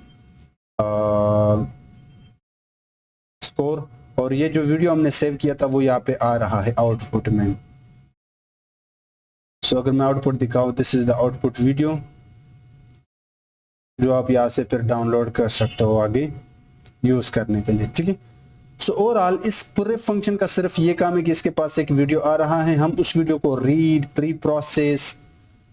स्कोर। और ये जो वीडियो हमने सेव किया था वो यहाँ पे आ रहा है आउटपुट में। सो अगर मैं आउटपुट दिखाऊं, this is the output video जो आप यहाँ से फिर डाउनलोड कर सकते हो आगे यूज करने के लिए, ठीक है। सो ओवरऑल इस पूरे फंक्शन का सिर्फ ये काम है कि इसके पास एक वीडियो आ रहा है, हम उस वीडियो को रीड प्री प्रोसेस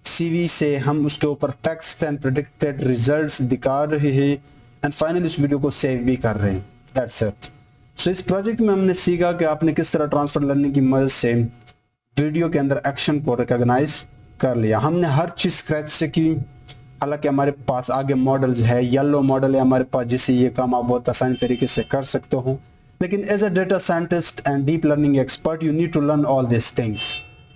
CV से हम उसके ऊपर टेक्स्ट एंड प्रेडिक्टेड रिजल्ट्स दिखा रहे हैं एंड फाइनली इस वीडियो को सेव भी कर रहे हैं। That's it. सो इस प्रोजेक्ट में हमने सीखा कि आपने किस तरह ट्रांसफर लर्निंग की मदद से वीडियो के अंदर एक्शन को रिकॉग्नाइज कर लिया। हमने हर चीज स्क्रैच से की, हालांकि हमारे पास आगे मॉडल्स है, येलो मॉडल है हमारे पास जिससे ये काम आप बहुत आसानी तरीके से कर सकते हो, लेकिन as a data scientist and deep learning expert you need to learn all this things.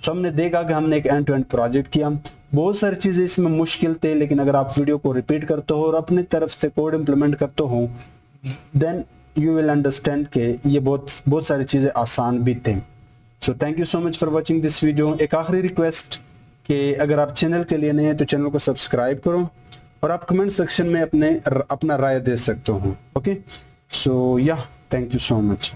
So हमने देखा कि हमने एक एंड टू एंड प्रोजेक्ट किया, बहुत सारी चीजें इसमें मुश्किल थे, लेकिन अगर आप वीडियो को रिपीट करते हो और अपनी तरफ से कोड इंप्लीमेंट करते हो देन यू विल अंडरस्टैंड कि ये बहुत सारी चीजें आसान भी थे। So thank you so much for watching this video. एक आखिरी रिक्वेस्ट कि अगर आप चैनल के लिए नए हैं तो चैनल को सब्सक्राइब करो और आप कमेंट सेक्शन में अपना राय दे सकते हो। ओके, सो या थैंक यू सो मच।